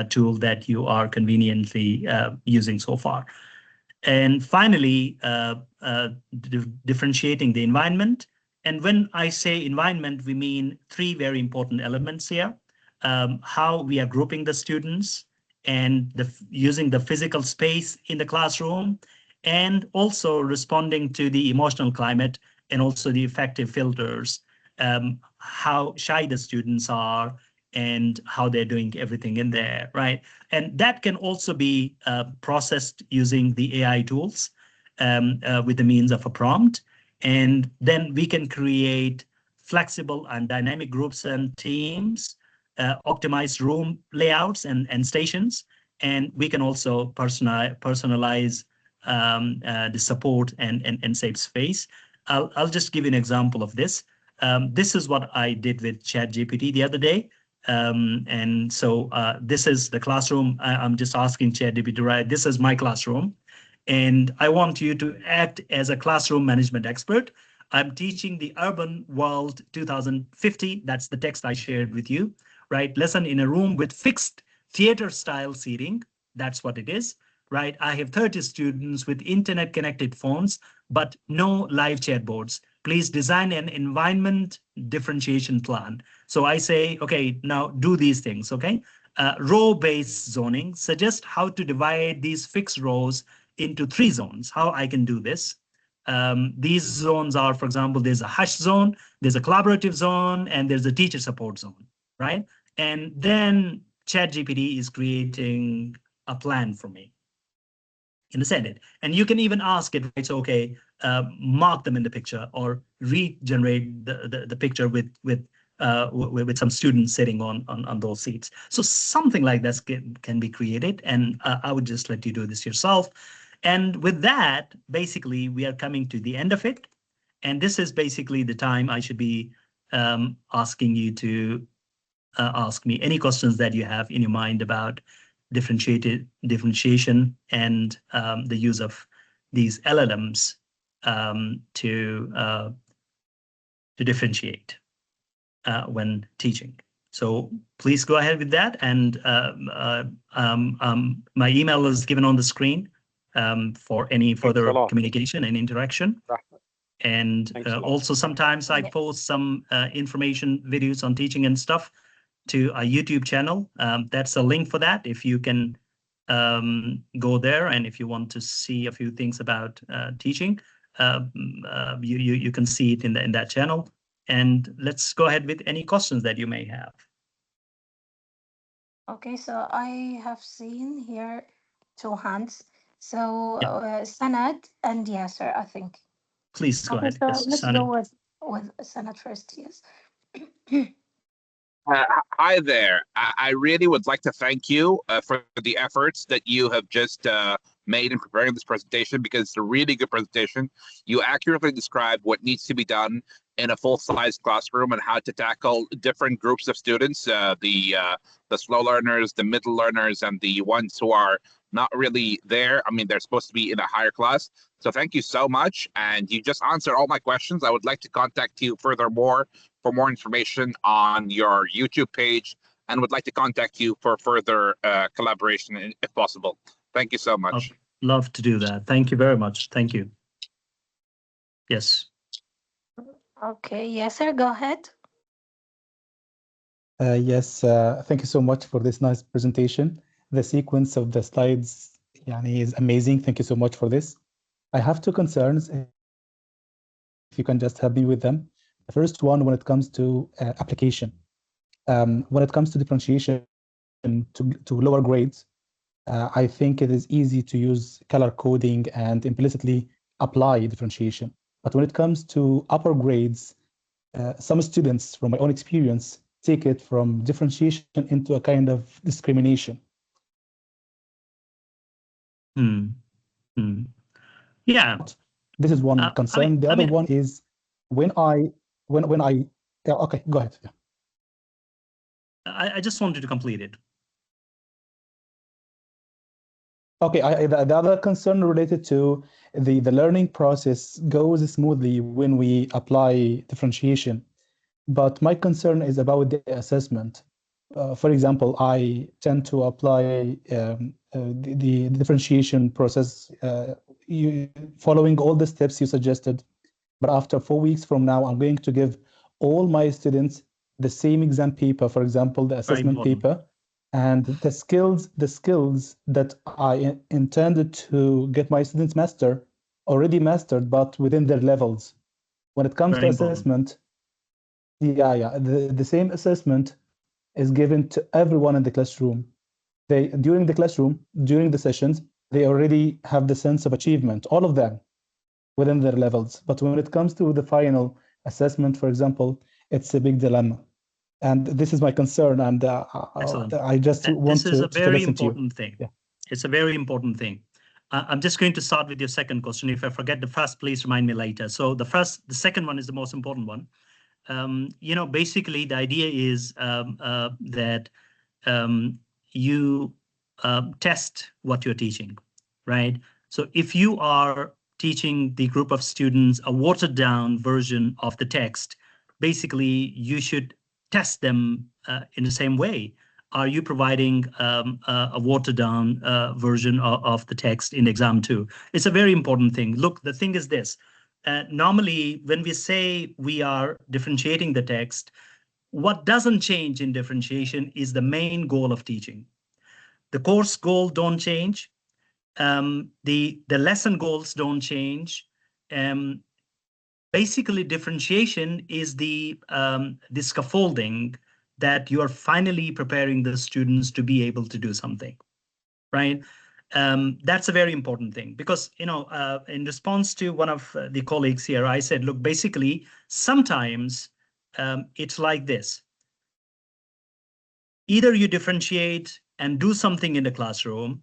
Speaker 1: tool that you are conveniently using so far. And finally, differentiating the environment. And when I say environment, we mean three very important elements here. How we are grouping the students, and using the physical space in the classroom, and also responding to the emotional climate and also the effective filters, how shy the students are and how they're doing everything in there, right? And that can also be processed using the AI tools with the means of a prompt. And then we can create flexible and dynamic groups and teams, optimize room layouts and stations, and we can also personalize the support and save space. I'll just give you an example of this. This is what I did with ChatGPT the other day. And so this is the classroom. I'm just asking ChatGPT to write, this is my classroom, and I want you to act as a classroom management expert. I'm teaching the Urban World 2050. That's the text I shared with you, right? Lesson in a room with fixed theater-style seating. That's what it is, right? I have 30 students with internet-connected phones, but no live chat boards. Please design an environment differentiation plan. So I say, okay, now do these things, okay? Row-based zoning, suggest how to divide these fixed rows into 3 zones, how I can do this. These zones are, for example, there's a hush zone, there's a collaborative zone, and there's a teacher support zone, right? And then ChatGPT is creating a plan for me in the Senate. And you can even ask it, it's okay, mark them in the picture or regenerate the picture with some students sitting on those seats. So something like that can be created, and I would just let you do this yourself. And with that, basically, we are coming to the end of it. And this is basically the time I should be asking you to ask me any questions that you have in your mind about differentiation and the use of these LLMs to differentiate when teaching. So please go ahead with that. And my email is given on the screen for any further communication and interaction. And also sometimes I post some information videos on teaching and stuff to a YouTube channel. That's a link for that. If you can go there, and if you want to see a few things about teaching, you can see it in that channel. And let's go ahead with any questions that you may have.
Speaker 2: Okay, so I have seen here 2 hands. So Sanad and Yasser, I think.
Speaker 1: Please go ahead.
Speaker 2: So
Speaker 1: Yes,
Speaker 2: let's
Speaker 1: Sanad.
Speaker 2: go with Sanad first, yes.
Speaker 3: Hi there. I really would like to thank you for the efforts that you have just made in preparing this presentation, because it's a really good presentation. You accurately describe what needs to be done in a full-size classroom and how to tackle different groups of students, the slow learners, the middle learners, and the ones who are not really there. I mean, they're supposed to be in a higher class. So thank you so much. And you just answered all my questions. I would like to contact you furthermore for more information on your YouTube page, and would like to contact you for further collaboration if possible. Thank you so much.
Speaker 1: I'd love to do that. Thank you very much. Thank you. Yes.
Speaker 2: Okay, yes, sir, go ahead.
Speaker 6: Yes, thank you so much for this nice presentation. The sequence of the slides is amazing. Thank you so much for this. I have 2 concerns, if you can just help me with them. The first one, when it comes to application. When it comes to differentiation to lower grades, I think it is easy to use color coding and implicitly apply differentiation. But when it comes to upper grades, some students, from my own experience, take it from differentiation into a kind of discrimination.
Speaker 1: Yeah.
Speaker 6: This is one concern. The other one is when I yeah, okay, go ahead. Yeah.
Speaker 1: I just wanted to complete it.
Speaker 6: Okay, the other concern related to the learning process goes smoothly when we apply differentiation. But my concern is about the assessment. For example, I tend to apply the differentiation process following all the steps you suggested. But after 4 weeks from now, I'm going to give all my students the same exam paper, for example, the assessment paper. And the skills that I intended to get my students already mastered, but within their levels. When it comes
Speaker 1: Very
Speaker 6: to
Speaker 1: important.
Speaker 6: assessment, the same assessment is given to everyone in the classroom. During the sessions, they already have the sense of achievement, all of them, within their levels. But when it comes to the final assessment, for example, it's a big dilemma. And this is my concern, and
Speaker 1: Excellent.
Speaker 6: I just want
Speaker 1: This is a
Speaker 6: to
Speaker 1: very
Speaker 6: listen to you.
Speaker 1: important thing.
Speaker 6: Yeah.
Speaker 1: It's a very important thing. I'm just going to start with your second question. If I forget the first, please remind me later. So the second one is the most important one. Basically the idea is that you test what you're teaching, right? So if you are teaching the group of students a watered down version of the text, basically you should test them in the same way. Are you providing a watered down version of the text in exam 2? It's a very important thing. Look, the thing is this. Normally, when we say we are differentiating the text, what doesn't change in differentiation is the main goal of teaching. The course goal don't change. The lesson goals don't change. Basically, differentiation is the scaffolding that you are finally preparing the students to be able to do something, right? That's a very important thing because, in response to one of the colleagues here, I said, look, basically, sometimes it's like this. Either you differentiate and do something in the classroom,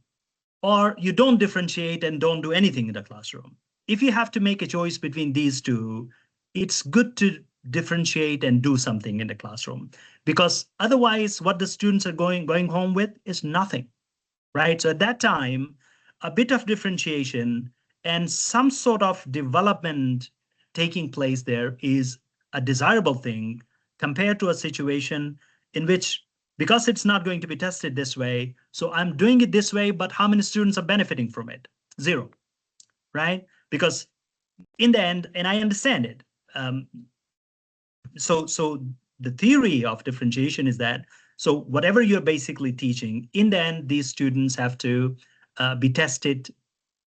Speaker 1: or you don't differentiate and don't do anything in the classroom. If you have to make a choice between these two, it's good to differentiate and do something in the classroom, because otherwise what the students are going home with is nothing, right? So at that time, a bit of differentiation and some sort of development taking place there is a desirable thing compared to a situation in which, because it's not going to be tested this way, so I'm doing it this way, but how many students are benefiting from it? Zero, right? Because in the end, and I understand it, so the theory of differentiation is that, so whatever you're basically teaching, in the end, these students have to be tested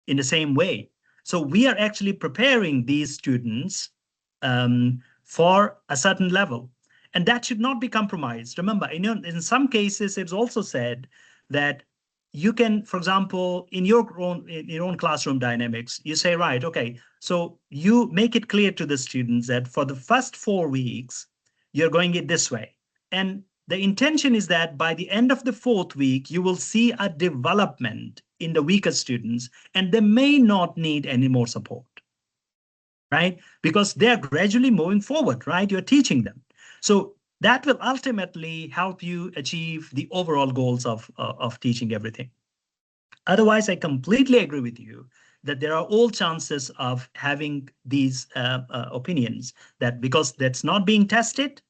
Speaker 1: in the same way. So we are actually preparing these students for a certain level, and that should not be compromised. Remember, in some cases, it's also said that you can, for example, in your own classroom dynamics, you say, right, okay, so you make it clear to the students that for the first 4 weeks, you're going it this way. And the intention is that by the end of the 4th week, you will see a development in the weaker students, and they may not need any more support, right? Because they're gradually moving forward, right? You're teaching them. So that will ultimately help you achieve the overall goals of teaching everything. Otherwise, I completely agree with you that there are all chances of having these opinions that because that's not being tested,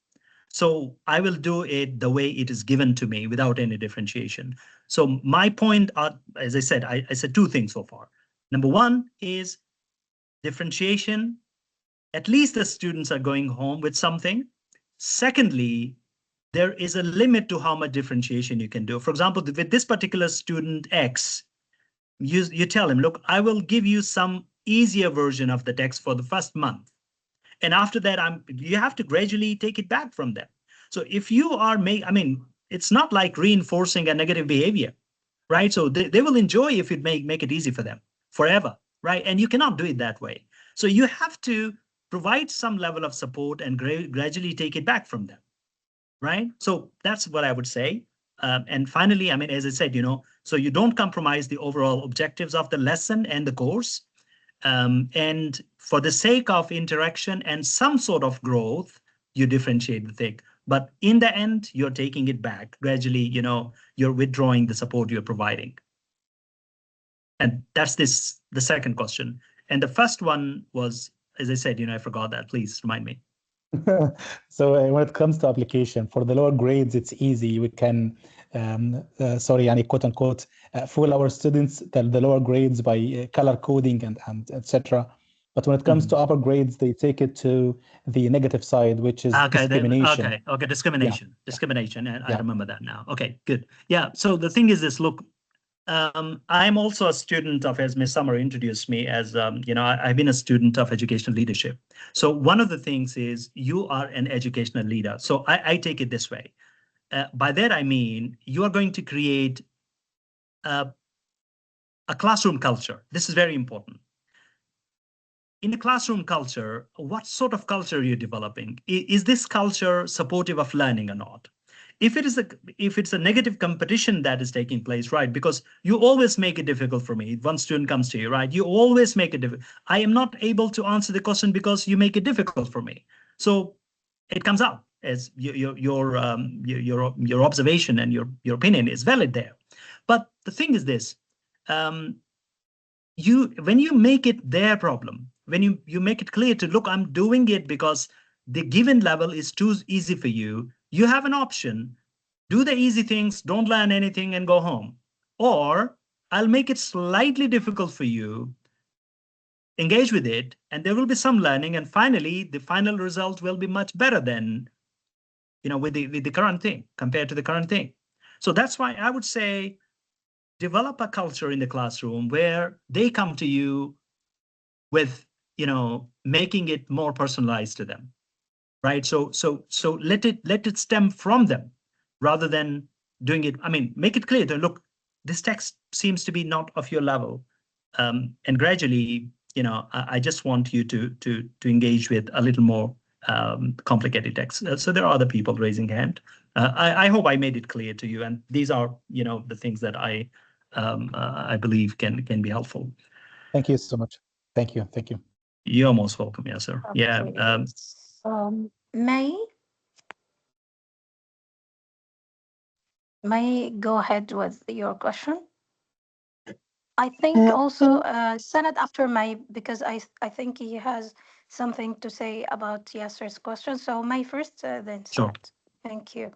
Speaker 1: so I will do it the way it is given to me without any differentiation. So my point, as I said, I said 2 things so far. Number 1 is differentiation. At least the students are going home with something. Secondly, there is a limit to how much differentiation you can do. For example, with this particular student X, you tell him, look, I will give you some easier version of the text for the first month. And after that, you have to gradually take it back from them. So if you are it's not like reinforcing a negative behavior, right? So they will enjoy if you make it easy for them forever, right? And you cannot do it that way. So you have to provide some level of support and gradually take it back from them, right? So that's what I would say. And finally, as I said, so you don't compromise the overall objectives of the lesson and the course. And for the sake of interaction and some sort of growth, you differentiate the thing. But in the end, you're taking it back gradually, you're withdrawing the support you're providing. And that's the second question. And the first one was, as I said, I forgot that. Please remind me.
Speaker 6: So when it comes to application for the lower grades, it's easy. We can, quote unquote, fool our students the lower grades by color coding and etc. But when it comes to upper grades, they take it to the negative side, which is discrimination.
Speaker 1: Okay, discrimination,
Speaker 6: Yeah.
Speaker 1: discrimination, and I
Speaker 6: Yeah.
Speaker 1: remember that now. Okay, good. Yeah, so the thing is this, look, I'm also a student of, as Ms. Summer introduced me as, I've been a student of educational leadership. So one of the things is you are an educational leader. So I take it this way. By that, I mean, you are going to create a classroom culture. This is very important. In a classroom culture, what sort of culture are you developing? Is this culture supportive of learning or not? If it's a negative competition that is taking place, right? Because you always make it difficult for me. One student comes to you, right? You always make it difficult. I am not able to answer the question because you make it difficult for me. So it comes out as your observation and your opinion is valid there. But the thing is this. When you make it their problem, when you make it clear to, look, I'm doing it because the given level is too easy for you, you have an option. Do the easy things, don't learn anything and go home. Or I'll make it slightly difficult for you, engage with it, and there will be some learning, and finally the final result will be much better than with the current thing, compared to the current thing. So that's why I would say develop a culture in the classroom where they come to you with making it more personalized to them, right? So let it stem from them rather than doing it. I mean, make it clear that, look, this text seems to be not of your level, and gradually, I just want you to engage with a little more complicated text. So there are other people raising hand. I hope I made it clear to you, and these are the things that I believe can be helpful.
Speaker 6: Thank you so much. Thank you. Thank you.
Speaker 1: You're most welcome. Yes, sir.
Speaker 2: Okay.
Speaker 1: Yeah.
Speaker 2: May go ahead with your question. I think also Sanad after May, because I think he has something to say about Yasser's question. So May first, then
Speaker 1: Sure.
Speaker 2: Sanad. Thank you.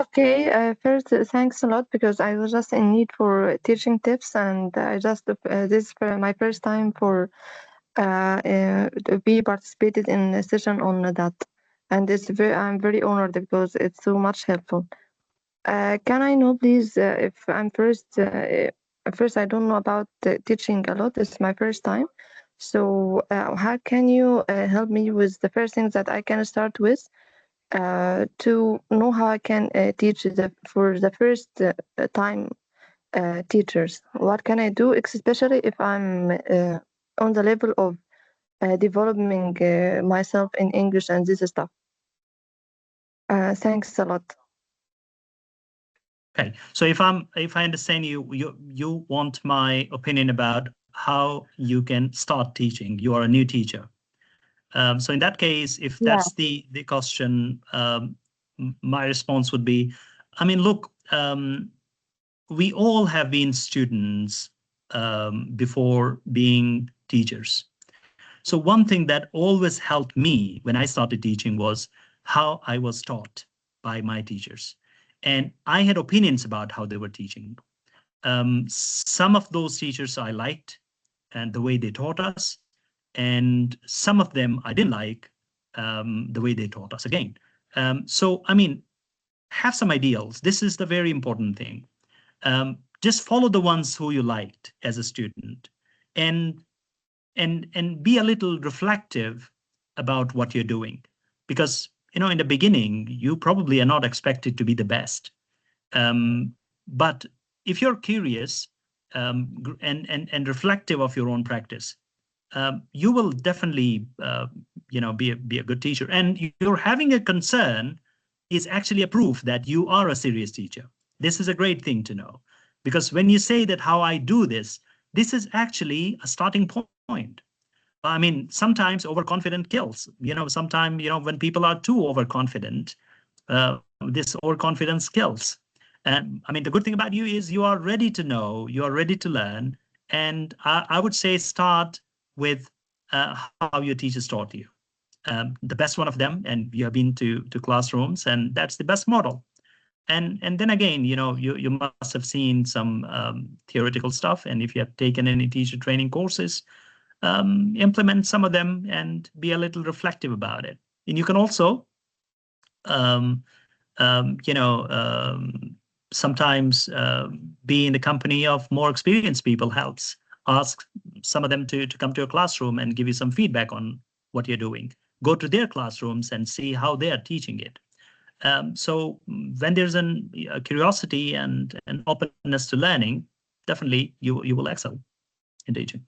Speaker 10: Okay, first, thanks a lot because I was just in need for teaching tips, and I just this is my first time for to be participated in a session on that, and I'm very honored because it's so much helpful. Can I know, please, if I'm first I don't know about teaching a lot. It's my first time, so how can you help me with the first things that I can start with? To know how I can teach for the first time teachers. What can I do, especially if I'm on the level of developing myself in English and this stuff. Thanks a lot.
Speaker 1: Okay, so if I understand you want my opinion about how you can start teaching. You are a new teacher. So in that case, if that's the question, my response would be, I mean, look, we all have been students before being teachers. So one thing that always helped me when I started teaching was how I was taught by my teachers. And I had opinions about how they were teaching. Some of those teachers I liked and the way they taught us, and some of them I didn't like the way they taught us again. So, I mean, have some ideals. This is the very important thing. Just follow the ones who you liked as a student, and be a little reflective about what you're doing, because in the beginning you probably are not expected to be the best, but if you're curious and reflective of your own practice, you will definitely be a good teacher. And you're having a concern is actually a proof that you are a serious teacher. This is a great thing to know, because when you say that how I do this is actually a starting point. I mean, sometimes overconfident kills. Sometimes, when people are too overconfident, this overconfidence kills. And I mean, the good thing about you is you are ready to know, you are ready to learn. And I would say start with how your teachers taught you. The best one of them, and you have been to classrooms, and that's the best model. And then again, you must have seen some theoretical stuff. And if you have taken any teacher training courses, implement some of them and be a little reflective about it. And you can also, sometimes be in the company of more experienced people helps. Ask some of them to come to your classroom and give you some feedback on what you're doing. Go to their classrooms and see how they are teaching it. So when there's a curiosity and an openness to learning, definitely you will excel in teaching.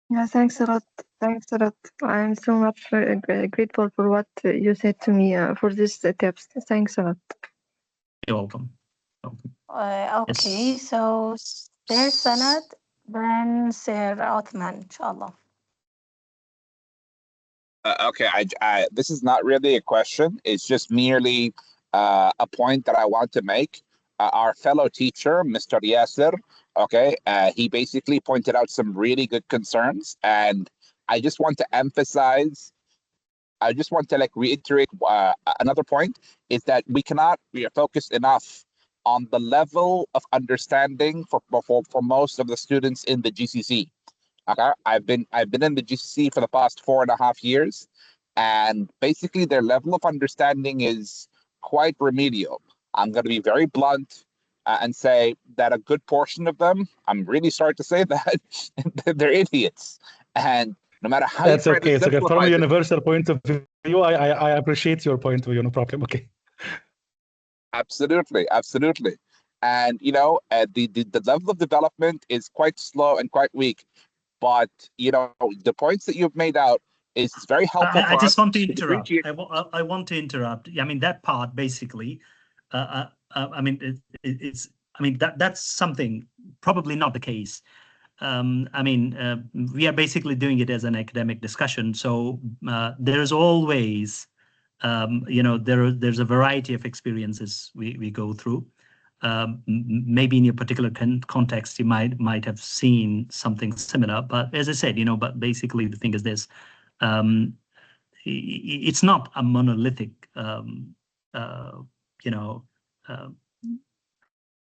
Speaker 10: Yeah, thanks a lot. Thanks a lot. I'm so much grateful for what you said to me for these tips. Thanks a lot.
Speaker 1: You're welcome.
Speaker 2: Okay,
Speaker 1: Yes.
Speaker 2: so there's Sanad, then Sir Othman, inshallah.
Speaker 3: Okay, this is not really a question. It's just merely a point that I want to make. Our fellow teacher, Mr. Yasser, okay, he basically pointed out some really good concerns, and I just want to emphasize. I just want to reiterate another point is that we cannot be focused enough on the level of understanding for most of the students in the GCC. Okay, I've been in the GCC for the past 4.5 years, and basically their level of understanding is quite remedial. I'm going to be very blunt and say that a good portion of them, I'm really sorry to say that, they're idiots. And no matter how
Speaker 6: That's
Speaker 3: you try
Speaker 6: okay.
Speaker 3: to
Speaker 6: So from
Speaker 3: simplify
Speaker 6: a
Speaker 3: it,
Speaker 6: universal point of view, I appreciate your point of view. No problem. Okay.
Speaker 3: absolutely, absolutely. And the level of development is quite slow and quite weak. But the points that you've made out is very helpful for
Speaker 1: I just
Speaker 3: us
Speaker 1: want to
Speaker 3: to
Speaker 1: interrupt.
Speaker 3: differentiate.
Speaker 1: I want to interrupt. I mean, that part basically, I mean, it's, I mean, that's something probably not the case. I mean, we are basically doing it as an academic discussion. So there's always, there's a variety of experiences we go through. Maybe in your particular context, you might have seen something similar. But as I said, but basically the thing is this: it's not a monolithic,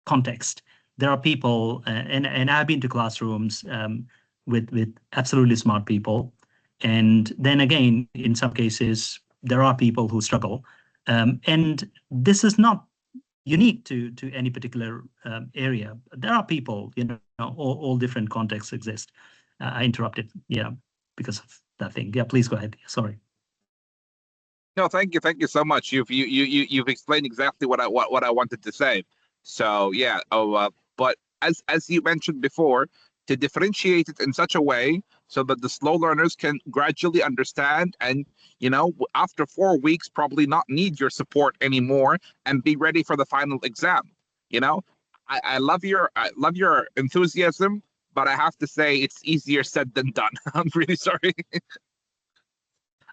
Speaker 1: context. There are people, and I've been to classrooms with absolutely smart people, and then again, in some cases, there are people who struggle, and this is not unique to any particular area. There are people, all different contexts exist. I interrupted, because of that thing. Yeah, please go ahead. Sorry.
Speaker 3: No, thank you so much. You've explained exactly what I wanted to say. So yeah, but as you mentioned before, to differentiate it in such a way so that the slow learners can gradually understand and after 4 weeks probably not need your support anymore and be ready for the final exam. I love your enthusiasm, but I have to say it's easier said than done. I'm really sorry.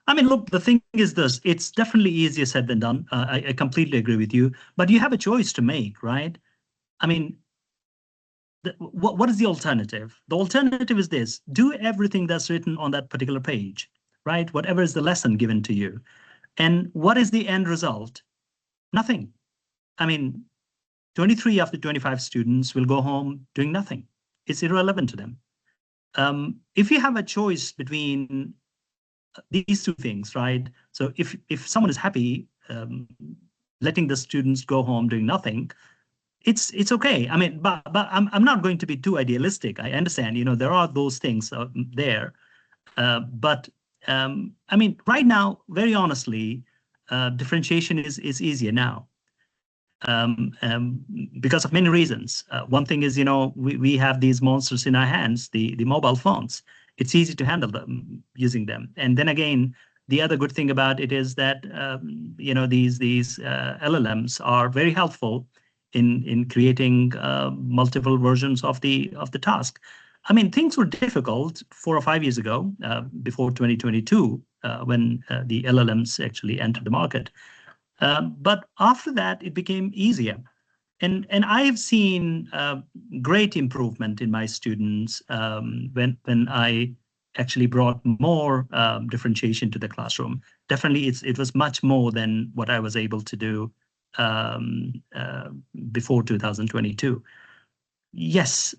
Speaker 1: I mean, look, the thing is this, it's definitely easier said than done. I completely agree with you, but you have a choice to make, right? I mean, what is the alternative? The alternative is this: do everything that's written on that particular page, right? Whatever is the lesson given to you. And what is the end result? Nothing. I mean, 23 of the 25 students will go home doing nothing. It's irrelevant to them. If you have a choice between these two things, right? So if someone is happy letting the students go home doing nothing, it's okay. I mean, but I'm not going to be too idealistic. I understand, there are those things there, but I mean, right now, very honestly, differentiation is easier now. Because of many reasons. One thing is, we have these monsters in our hands, the mobile phones. It's easy to handle them using them. And then again, the other good thing about it is that these LLMs are very helpful in creating multiple versions of the task. I mean, things were difficult 4 or 5 years ago, before 2022, when the LLMs actually entered the market. But after that, it became easier. And I have seen great improvement in my students when I actually brought more differentiation to the classroom. Definitely, it was much more than what I was able to do before 2022. yes,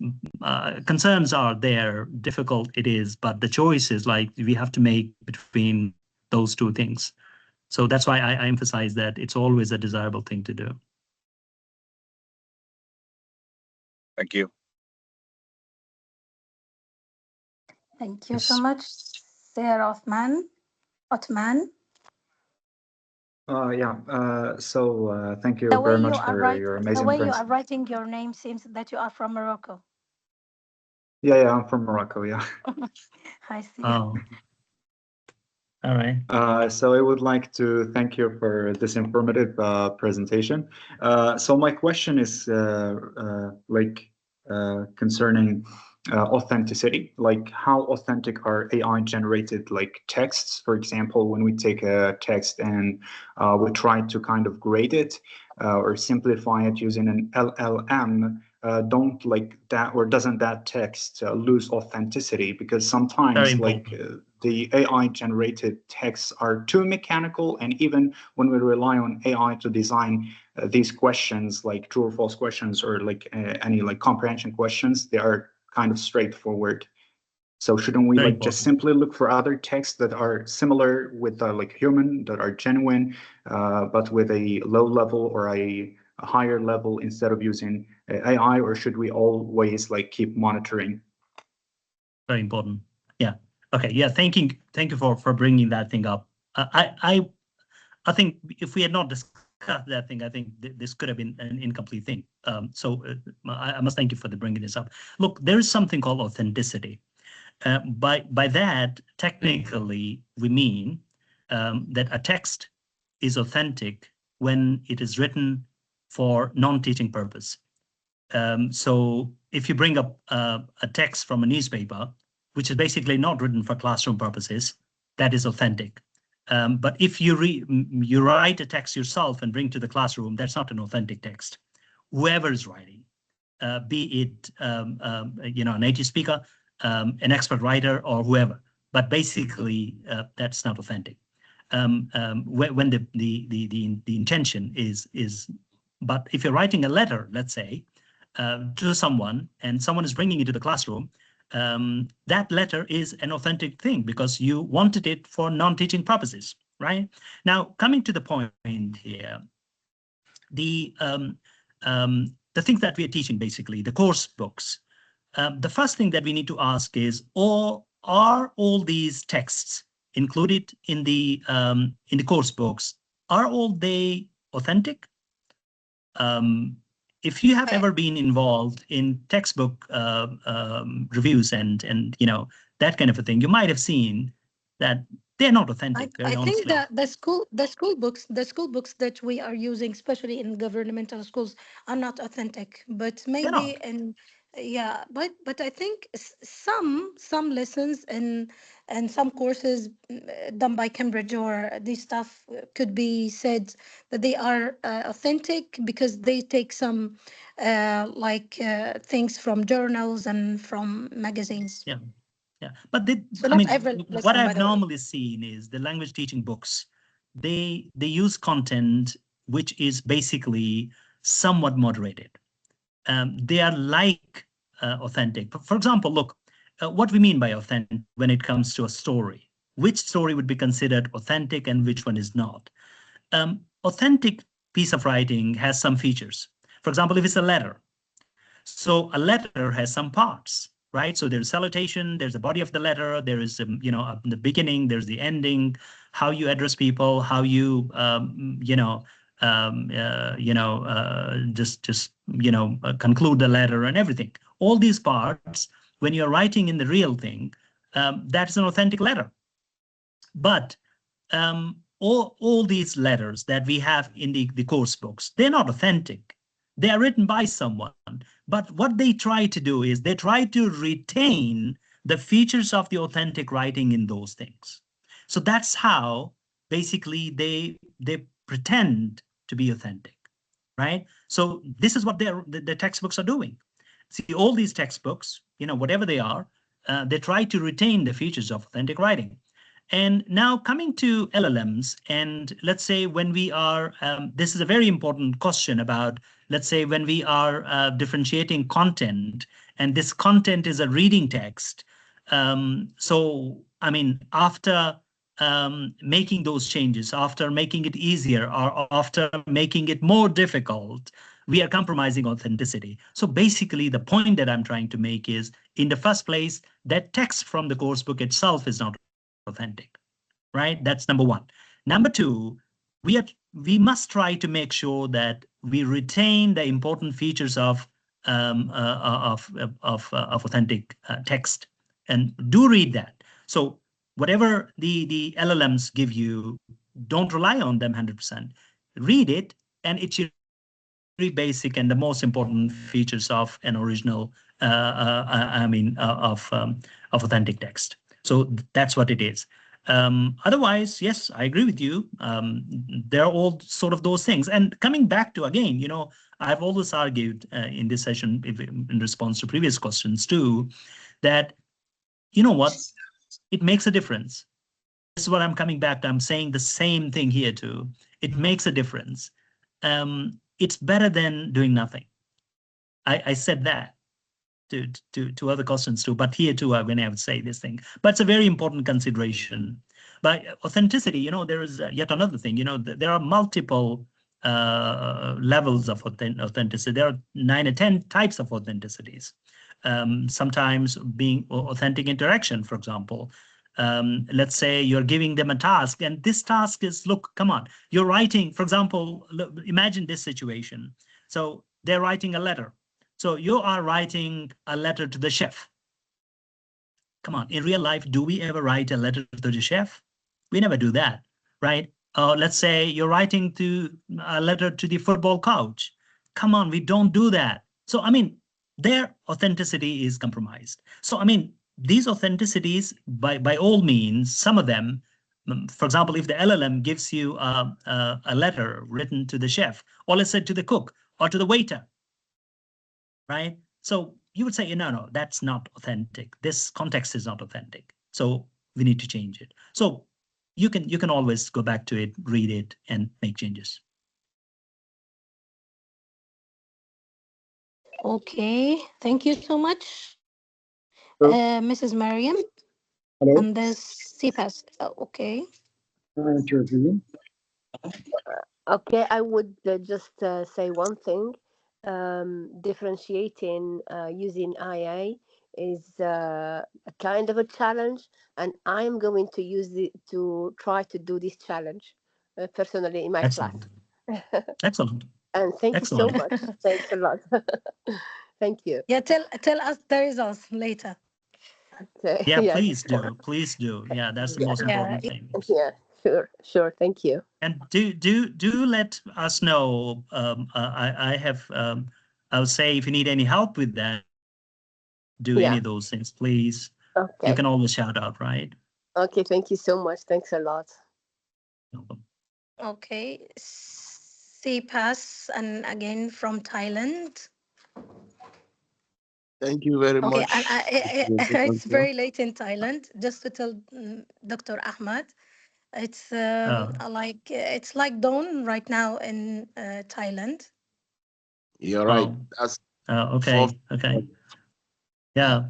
Speaker 1: concerns are there, difficult it is, but the choice is like we have to make between those two things. So that's why I emphasize that it's always a desirable thing to do.
Speaker 3: Thank you.
Speaker 2: Thank you so much, Sir Othman.
Speaker 5: Thank you
Speaker 2: The way
Speaker 5: very
Speaker 2: you
Speaker 5: much
Speaker 2: are
Speaker 5: for your
Speaker 2: the
Speaker 5: amazing
Speaker 2: way you
Speaker 5: friends.
Speaker 2: are writing your name seems that you are from Morocco.
Speaker 5: Yeah, I'm from Morocco, yeah.
Speaker 2: I see.
Speaker 1: Oh, all right.
Speaker 5: So I would like to thank you for this informative presentation. So my question is concerning authenticity, like how authentic are AI generated like texts? For example, when we take a text and we try to kind of grade it or simplify it using an LLM, don't like that, or doesn't that text lose authenticity? Because sometimes the AI generated texts are too mechanical, and even when we rely on AI to design these questions, like true or false questions, or like any like comprehension questions, they are kind of straightforward. So shouldn't we
Speaker 1: Very
Speaker 5: like just
Speaker 1: important.
Speaker 5: simply look for other texts that are similar with like human, that are genuine, but with a low level or a higher level instead of using AI, or should we always like keep monitoring?
Speaker 1: Very important. Yeah. Okay. Yeah. Thank you for bringing that thing up. I think if we had not discussed that thing, I think this could have been an incomplete thing. I must thank you for bringing this up. Look, there is something called authenticity. By that, technically, we mean that a text is authentic when it is written for non-teaching purpose. So if you bring up a text from a newspaper, which is basically not written for classroom purposes, that is authentic. But if you write a text yourself and bring to the classroom, that's not an authentic text. Whoever is writing, be it a native speaker, an expert writer, or whoever, but basically that's not authentic. When the intention is, but if you're writing a letter, let's say, to someone, and someone is bringing it to the classroom, that letter is an authentic thing because you wanted it for non-teaching purposes, right? Now, coming to the point here, the things that we are teaching, basically, the course books, the first thing that we need to ask is, are all these texts included in the course books, are all they authentic? If you have ever been involved in textbook reviews and that kind of a thing, you might have seen that they're not authentic.
Speaker 2: I think that the school books that we are using, especially in governmental schools, are not authentic. But maybe but I think some lessons and some courses done by Cambridge or this stuff could be said that they are authentic because they take some things from journals and from magazines.
Speaker 1: Yeah. Yeah, but what I've normally seen is the language teaching books, they use content which is basically somewhat moderated. They are like authentic. For example, look, what we mean by authentic when it comes to a story. Which story would be considered authentic and which one is not? Authentic piece of writing has some features. For example, if it's a letter. So a letter has some parts, right? So there's salutation, there's the body of the letter, there is, the beginning, there's the ending, how you address people, how you, conclude the letter and everything. All these parts, when you're writing in the real thing, that's an authentic letter. But all these letters that we have in the course books, they're not authentic. They are written by someone, but what they try to do is they try to retain the features of the authentic writing in those things. So that's how basically they pretend to be authentic, right? So this is what the textbooks are doing. See, all these textbooks, whatever they are, they try to retain the features of authentic writing. And now coming to LLMs, and let's say when we are, this is a very important question about let's say when we are differentiating content, and this content is a reading text. So, I mean, after making those changes, after making it easier, or after making it more difficult, we are compromising authenticity. So basically, the point that I'm trying to make is, in the first place, that text from the course book itself is not authentic, right? That's number one. Number two, we must try to make sure that we retain the important features of authentic text, and do read that. So whatever the LLMs give you, don't rely on them 100%. Read it, and it should be basic and the most important features of an original, of authentic text. So that's what it is. Otherwise, yes, I agree with you. They're all sort of those things. And coming back to, again, I've always argued in this session, in response to previous questions too, that, you know what, it makes a difference. This is what I'm coming back to. I'm saying the same thing here too. It makes a difference. It's better than doing nothing. I said that to other questions too, but here too, when I would say this thing. But it's a very important consideration. But authenticity, there is yet another thing. There are multiple levels of authenticity. There are 9 or 10 types of authenticities. Sometimes being authentic interaction, for example. Let's say you're giving them a task, and this task is, look, come on, you're writing, for example, imagine this situation. So they're writing a letter. So you are writing a letter to the chef. Come on, in real life, do we ever write a letter to the chef? We never do that, right? Let's say you're writing a letter to the football coach. Come on, we don't do that. So, I mean, their authenticity is compromised. So, I mean, these authenticities, by all means, some of them, for example, if the LLM gives you a letter written to the chef, or let's say to the cook or to the waiter, right? So you would say, no, that's not authentic. This context is not authentic. So we need to change it. So you can always go back to it, read it, and make changes.
Speaker 2: Okay, thank you so much,
Speaker 11: Hello.
Speaker 2: Mrs. Mariam.
Speaker 11: Hello.
Speaker 2: And this CPAS. Okay.
Speaker 9: Okay, I would just say one thing. Differentiating using IA is a kind of a challenge, and I'm going to use it to try to do this challenge personally in my
Speaker 1: Excellent.
Speaker 9: class.
Speaker 1: Excellent.
Speaker 9: And thank
Speaker 1: Excellent.
Speaker 9: you so much. Thanks a lot. Thank you.
Speaker 2: Yeah, tell us the results later.
Speaker 1: Yeah,
Speaker 9: Yes.
Speaker 1: please do. Yeah, that's the most important thing.
Speaker 9: Yeah, sure. Thank you.
Speaker 1: And do let us know. I would say, if you need any help with that, do any of those things, please.
Speaker 9: Okay.
Speaker 1: You can always shout out, right?
Speaker 9: Okay, thank you so much. Thanks a lot.
Speaker 1: No problem.
Speaker 2: Okay, CPAS, and again from Thailand.
Speaker 11: Thank you very
Speaker 2: Okay,
Speaker 11: much.
Speaker 2: and it's very late in Thailand. Just to tell Dr. Ahmed, it's like dawn right now in Thailand.
Speaker 11: You're right. That's
Speaker 1: okay. Okay. Yeah.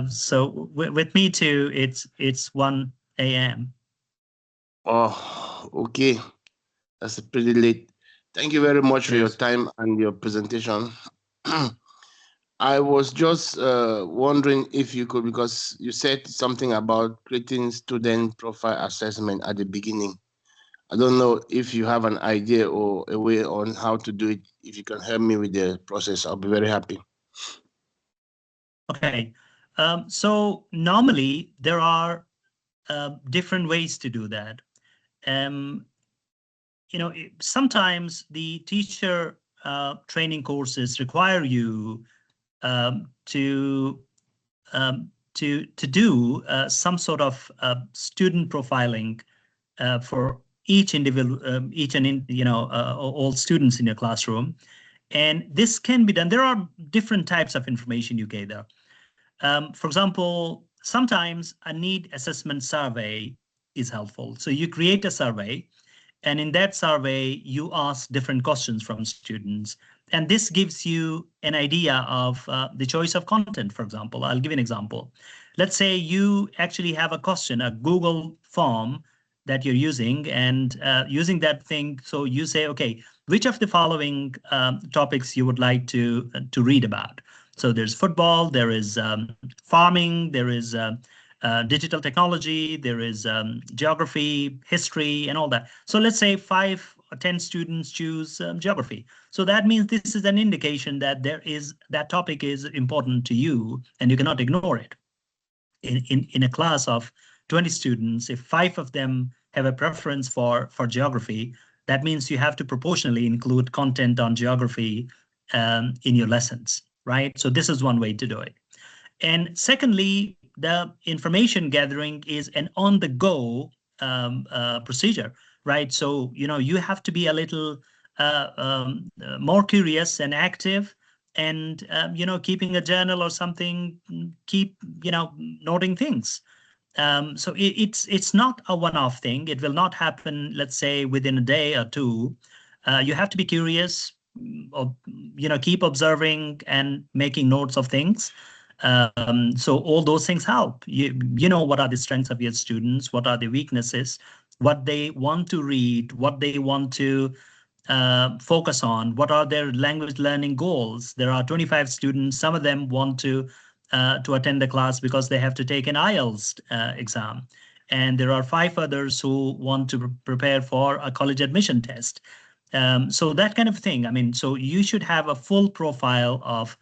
Speaker 1: So with me too, it's 1 a.m.
Speaker 11: Oh, okay. That's pretty late. Thank you very much for your time and your presentation. I was just wondering if you could, because you said something about creating student profile assessment at the beginning. I don't know if you have an idea or a way on how to do it. If you can help me with the process, I'll be very happy.
Speaker 1: Okay. So normally there are different ways to do that. Sometimes the teacher training courses require you to do some sort of student profiling for each individual, all students in your classroom. And this can be done. There are different types of information you gather. For example, sometimes a need assessment survey is helpful. So you create a survey, and in that survey, you ask different questions from students. And this gives you an idea of the choice of content, for example. I'll give you an example. Let's say you actually have a question, a Google form that you're using, and using that thing. So you say, okay, which of the following topics you would like to read about? So there's football, there is farming, there is digital technology, there is geography, history, and all that. So let's say 5 or 10 students choose geography. So that means this is an indication that that topic is important to you and you cannot ignore it. In a class of 20 students, if 5 of them have a preference for geography, that means you have to proportionally include content on geography in your lessons, right? So this is one way to do it. And secondly, the information gathering is an on-the-go procedure, right? So, you have to be a little more curious and active, and, keeping a journal or something, keep, noting things. So it's not a one-off thing. It will not happen, let's say, within a day or two. You have to be curious, or, keep observing and making notes of things. So all those things help. You know what are the strengths of your students, what are the weaknesses, what they want to read, what they want to focus on, what are their language learning goals. There are 25 students. Some of them want to attend the class because they have to take an IELTS exam. And there are 5 others who want to prepare for a college admission test. So that kind of thing. I mean, so you should have a full profile of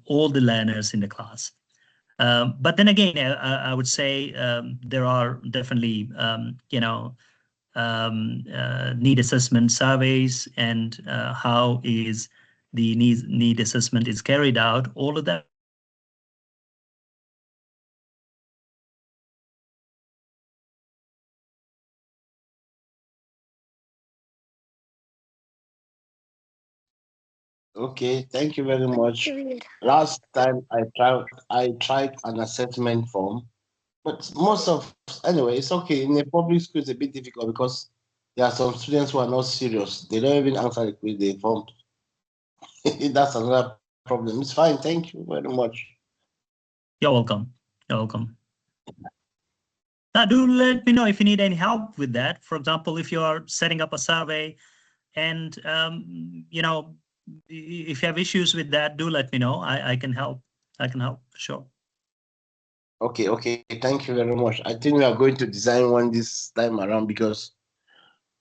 Speaker 1: all the learners in the class. But then again, I would say there are definitely, need assessment surveys, and how is the need assessment is carried out. All of that.
Speaker 11: Okay, thank you very much. Last time I tried an assessment form, but anyway, it's okay. In a public school, it's a bit difficult because there are some students who are not serious. They don't even answer the quiz they formed. That's another problem. It's fine. Thank you very much.
Speaker 1: You're welcome. You're welcome. Now, do let me know if you need any help with that. For example, if you are setting up a survey, and if you have issues with that, do let me know. I can help. I can help, sure.
Speaker 11: Okay. Thank you very much. I think we are going to design one this time around, because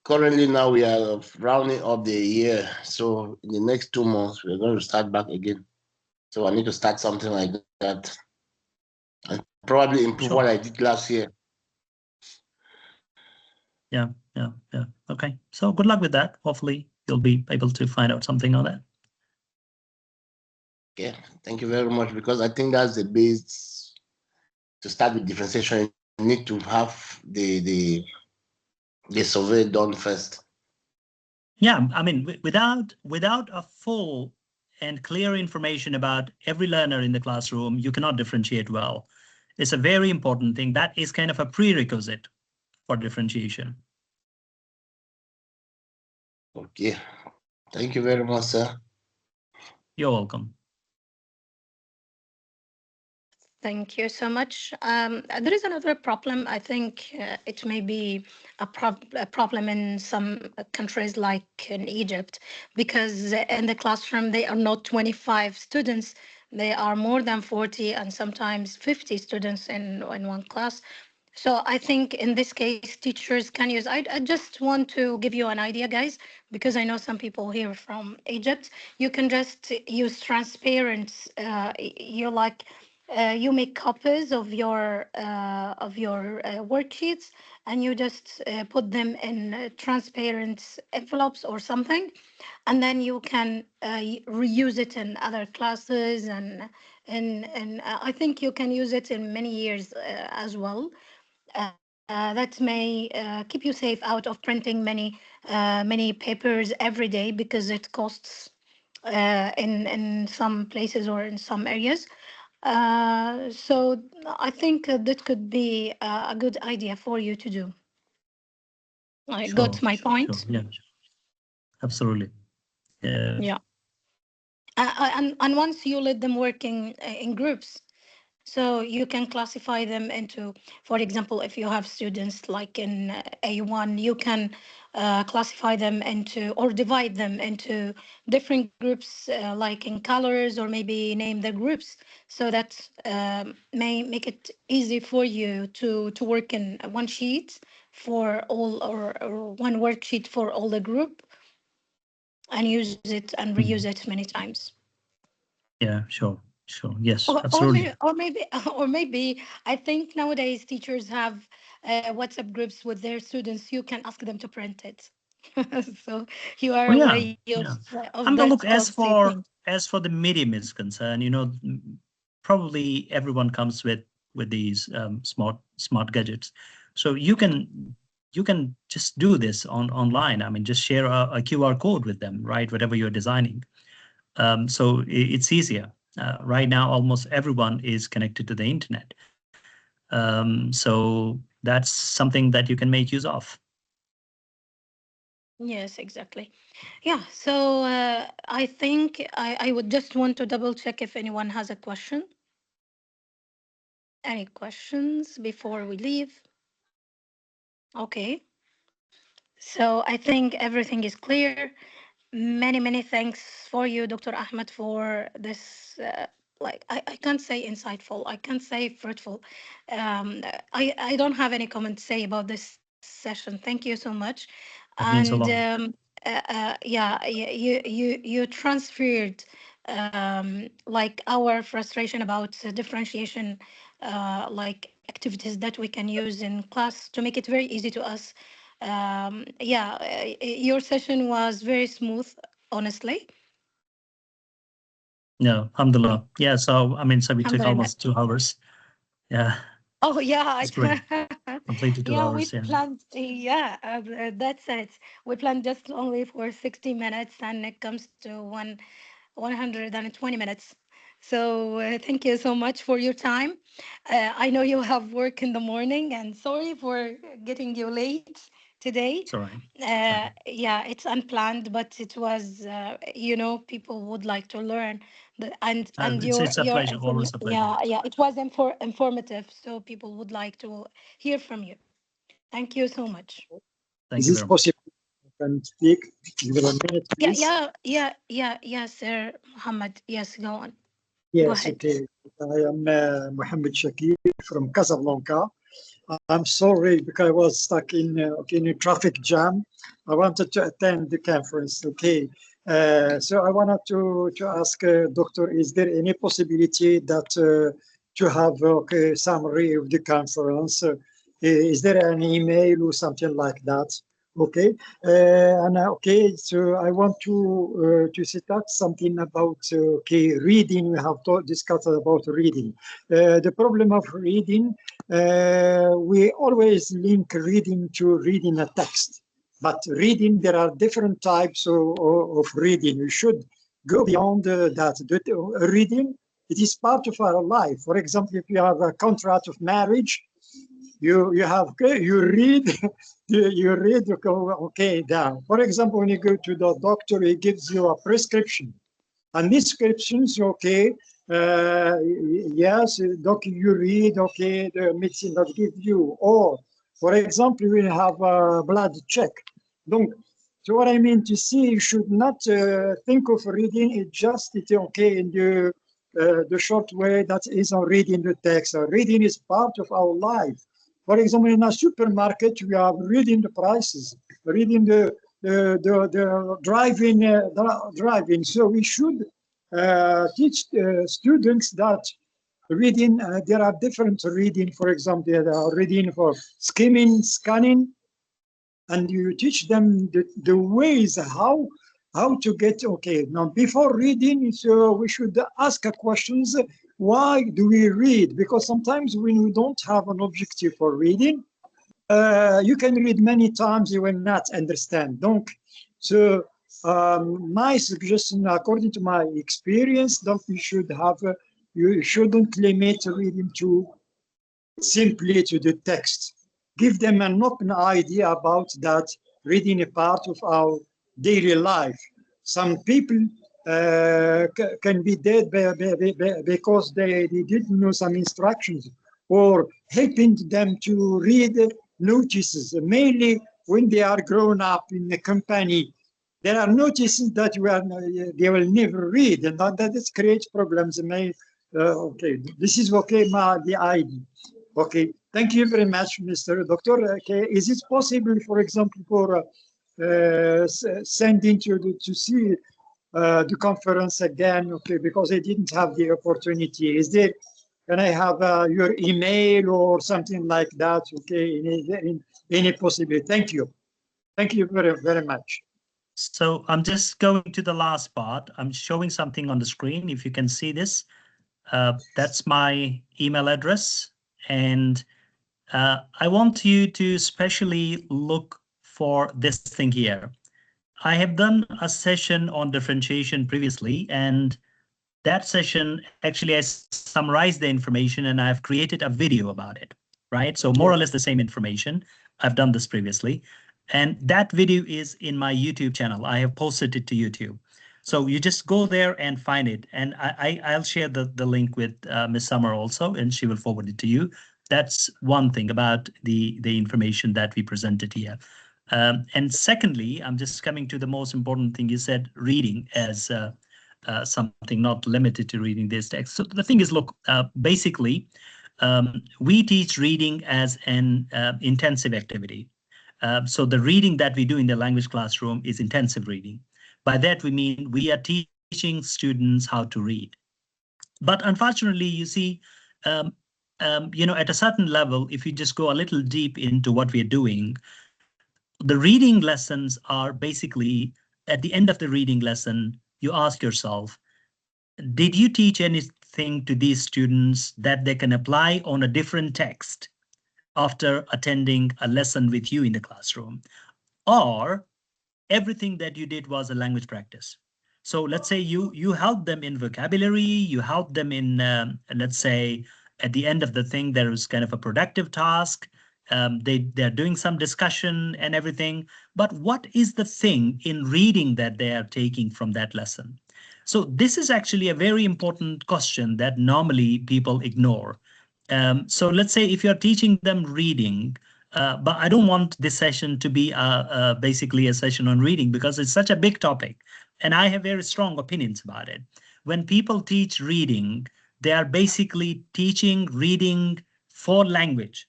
Speaker 11: currently now we are rounding up the year. So in the next 2 months, we're going to start back again. So I need to start something like that and probably improve what I did last year.
Speaker 1: Yeah. Okay. So good luck with that. Hopefully you'll be able to find out something on that.
Speaker 11: Okay. Thank you very much, because I think that's the base to start with differentiation. You need to have the survey done first.
Speaker 1: Yeah, I mean, without a full and clear information about every learner in the classroom, you cannot differentiate well. It's a very important thing. That is kind of a prerequisite for differentiation.
Speaker 11: Okay. Thank you very much, sir.
Speaker 1: You're welcome.
Speaker 2: Thank you so much. There is another problem. I think it may be a problem in some countries like in Egypt, because in the classroom, they are not 25 students. They are more than 40 and sometimes 50 students in one class. So I think in this case, teachers can use, I just want to give you an idea, guys, because I know some people here from Egypt. You can just use transparent, you make copies of your worksheets, and you just put them in transparent envelopes or something, and then you can reuse it in other classes, and I think you can use it in many years as well. That may keep you safe out of printing many papers every day, because it costs in some places or in some areas. So I think that could be a good idea for you to do. I got my point.
Speaker 1: Sure. Yeah, absolutely.
Speaker 2: Yeah. And once you let them work in groups, so you can classify them into, for example, if you have students like in A1, you can classify them into or divide them into different groups, like in colors, or maybe name the groups, so that may make it easy for you to work in one sheet for all, or one worksheet for all the group, and use it and reuse it many times.
Speaker 1: Yeah, sure. Yes,
Speaker 2: Or
Speaker 1: absolutely.
Speaker 2: maybe, or maybe, I think nowadays teachers have WhatsApp groups with their students. You can ask them to print it. So you are
Speaker 1: Oh, yeah.
Speaker 2: aware
Speaker 1: Yeah.
Speaker 2: of
Speaker 1: But
Speaker 2: that
Speaker 1: look,
Speaker 2: costly thing.
Speaker 1: as for the medium is concerned, probably everyone comes with these smart gadgets. So you can just do this online. I mean, just share a QR code with them, right? Whatever you're designing. So it's easier. Right now, almost everyone is connected to the internet. So that's something that you can make use of.
Speaker 2: Yes, exactly. Yeah. So I think I would just want to double check if anyone has a question. Any questions before we leave? Okay. So I think everything is clear. Many thanks for you, Dr. Ahmed, for this. Like I can't say insightful, I can't say fruitful. I don't have any comment to say about this session. Thank you so much.
Speaker 1: That means a
Speaker 2: And
Speaker 1: lot.
Speaker 2: yeah, you transferred like our frustration about differentiation, like activities that we can use in class to make it very easy to us. Yeah, your session was very smooth, honestly.
Speaker 1: No, alhamdulillah. Yeah, so I mean, so we took
Speaker 2: Alhamdulillah.
Speaker 1: almost 2 hours. Yeah,
Speaker 2: Oh yeah,
Speaker 1: it's great. Completed two
Speaker 2: yeah, we
Speaker 1: hours. Yeah,
Speaker 2: planned. Yeah, that's it. We planned just only for 60 minutes, and it comes to 120 minutes. So thank you so much for your time. I know you have work in the morning, and sorry for getting you late today.
Speaker 1: it's all right.
Speaker 2: Yeah, it's unplanned, but it was, people would like to learn and
Speaker 1: It's a pleasure, always a pleasure.
Speaker 2: yeah, it was informative, so people would like to hear from you. Thank you so much.
Speaker 1: Thank
Speaker 12: Is
Speaker 1: you
Speaker 12: this
Speaker 1: very much.
Speaker 12: possible? You can speak. Give it a minute,
Speaker 2: Yeah,
Speaker 12: please.
Speaker 2: yes, sir, Muhammad. Yes, go on. Go
Speaker 12: Yes,
Speaker 2: ahead.
Speaker 12: okay. I am Mohammed Shakir from Casablanca. I'm sorry because I was stuck in a traffic jam. I wanted to attend the conference. Okay. So I wanted to ask Doctor, is there any possibility that to have summary of the conference? Is there an email or something like that? Okay, okay. So I want to start something about reading. We have discussed about reading. The problem of reading, we always link reading to reading a text. But reading, there are different types of reading. You should go beyond that. Reading, it is part of our life. For example, if you have a contract of marriage, you read you read okay down. For example, when you go to the doctor, he gives you a prescription, and these prescriptions, okay, yes, doctor, you read, okay, the medicine that give you. Or for example, we have a blood check. Donc, so what I mean to say, you should not think of reading it just okay in the short way that is on reading the text. Reading is part of our life. For example, in a supermarket, we are reading the prices, reading the driving. So we should teach students that reading, there are different reading. For example, there are reading for skimming, scanning, and you teach them the ways how to get, okay, now before reading, so we should ask questions. Why do we read? Because sometimes when we don't have an objective for reading, you can read many times, you will not understand. Donc, so my suggestion, according to my experience, that you should have, you shouldn't limit reading to simply to the text. Give them an open idea about that reading a part of our daily life. Some people can be dead because they didn't know some instructions, or helping them to read notices, mainly when they are grown up in the company. There are notices that they will never read, and that creates problems. Okay, this is okay, the ID. Okay, thank you very much, Mr. Doctor. Okay, is it possible, for example, for sending to see the conference again? Okay, because I didn't have the opportunity. Can I have your email or something like that? Okay, in any possibility. Thank you. Thank you very, very much.
Speaker 1: So I'm just going to the last part. I'm showing something on the screen. If you can see this, that's my email address. And I want you to especially look for this thing here. I have done a session on differentiation previously, and that session actually I summarized the information and I've created a video about it, right? So more or less the same information. I've done this previously. And that video is in my YouTube channel. I have posted it to YouTube. So you just go there and find it. And I'll share the link with Ms. Summer also, and she will forward it to you. That's one thing about the information that we presented here. And secondly, I'm just coming to the most important thing. You said reading as something not limited to reading this text. So the thing is, look, basically, we teach reading as an intensive activity. So the reading that we do in the language classroom is intensive reading. By that, we mean we are teaching students how to read. But unfortunately, you see, at a certain level, if you just go a little deep into what we're doing, the reading lessons are basically, at the end of the reading lesson, you ask yourself, did you teach anything to these students that they can apply on a different text after attending a lesson with you in the classroom? Or everything that you did was a language practice? So let's say you helped them in vocabulary, you helped them in, let's say, at the end of the thing, there was kind of a productive task. They're doing some discussion and everything. But what is the thing in reading that they are taking from that lesson? So this is actually a very important question that normally people ignore. So let's say if you're teaching them reading, but I don't want this session to be basically a session on reading because it's such a big topic. And I have very strong opinions about it. When people teach reading, they are basically teaching reading for language,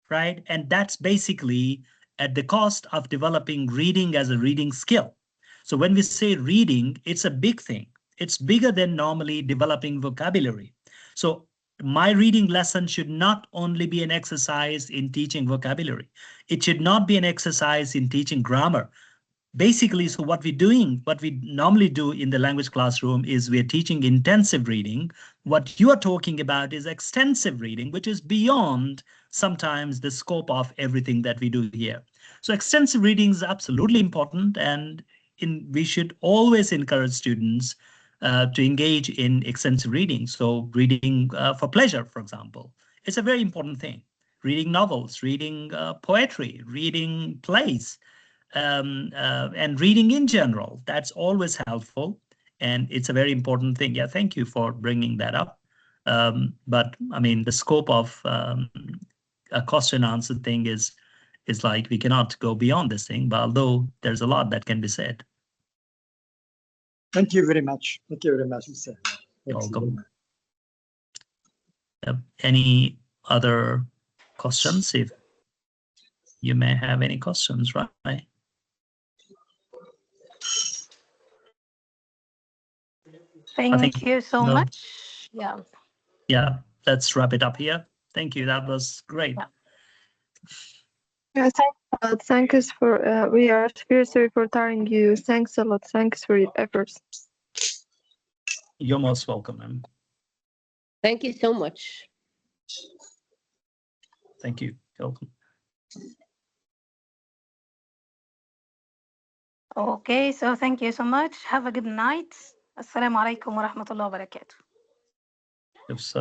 Speaker 1: right? And that's basically at the cost of developing reading as a reading skill. So when we say reading, it's a big thing. It's bigger than normally developing vocabulary. So my reading lesson should not only be an exercise in teaching vocabulary. It should not be an exercise in teaching grammar. Basically, so what we normally do in the language classroom is we're teaching intensive reading. What you are talking about is extensive reading, which is beyond sometimes the scope of everything that we do here. So extensive reading is absolutely important, and we should always encourage students to engage in extensive reading. So reading for pleasure, for example, it's a very important thing. Reading novels, reading poetry, reading plays, and reading in general, that's always helpful, and it's a very important thing. Yeah, thank you for bringing that up. But I mean, the scope of a question answer thing is like we cannot go beyond this thing, but although there's a lot that can be said.
Speaker 12: Thank you very much. Thank you very much, Mr.
Speaker 1: You're welcome. Any other questions? If you may have any questions, right?
Speaker 2: Thank you so much. Yeah.
Speaker 1: Yeah, let's wrap it up here. Thank you. That was great.
Speaker 10: Yeah, thanks a lot. Thanks for, we are very sorry for tiring you. Thanks a lot. Thanks for your efforts.
Speaker 1: You're most welcome, ma'am.
Speaker 9: Thank you so much.
Speaker 1: Thank you. You're welcome.
Speaker 2: Okay, so thank you so much. Have a good night. Assalamu alaikum wa rahmatullahi wa barakatuh.
Speaker 1: Yes,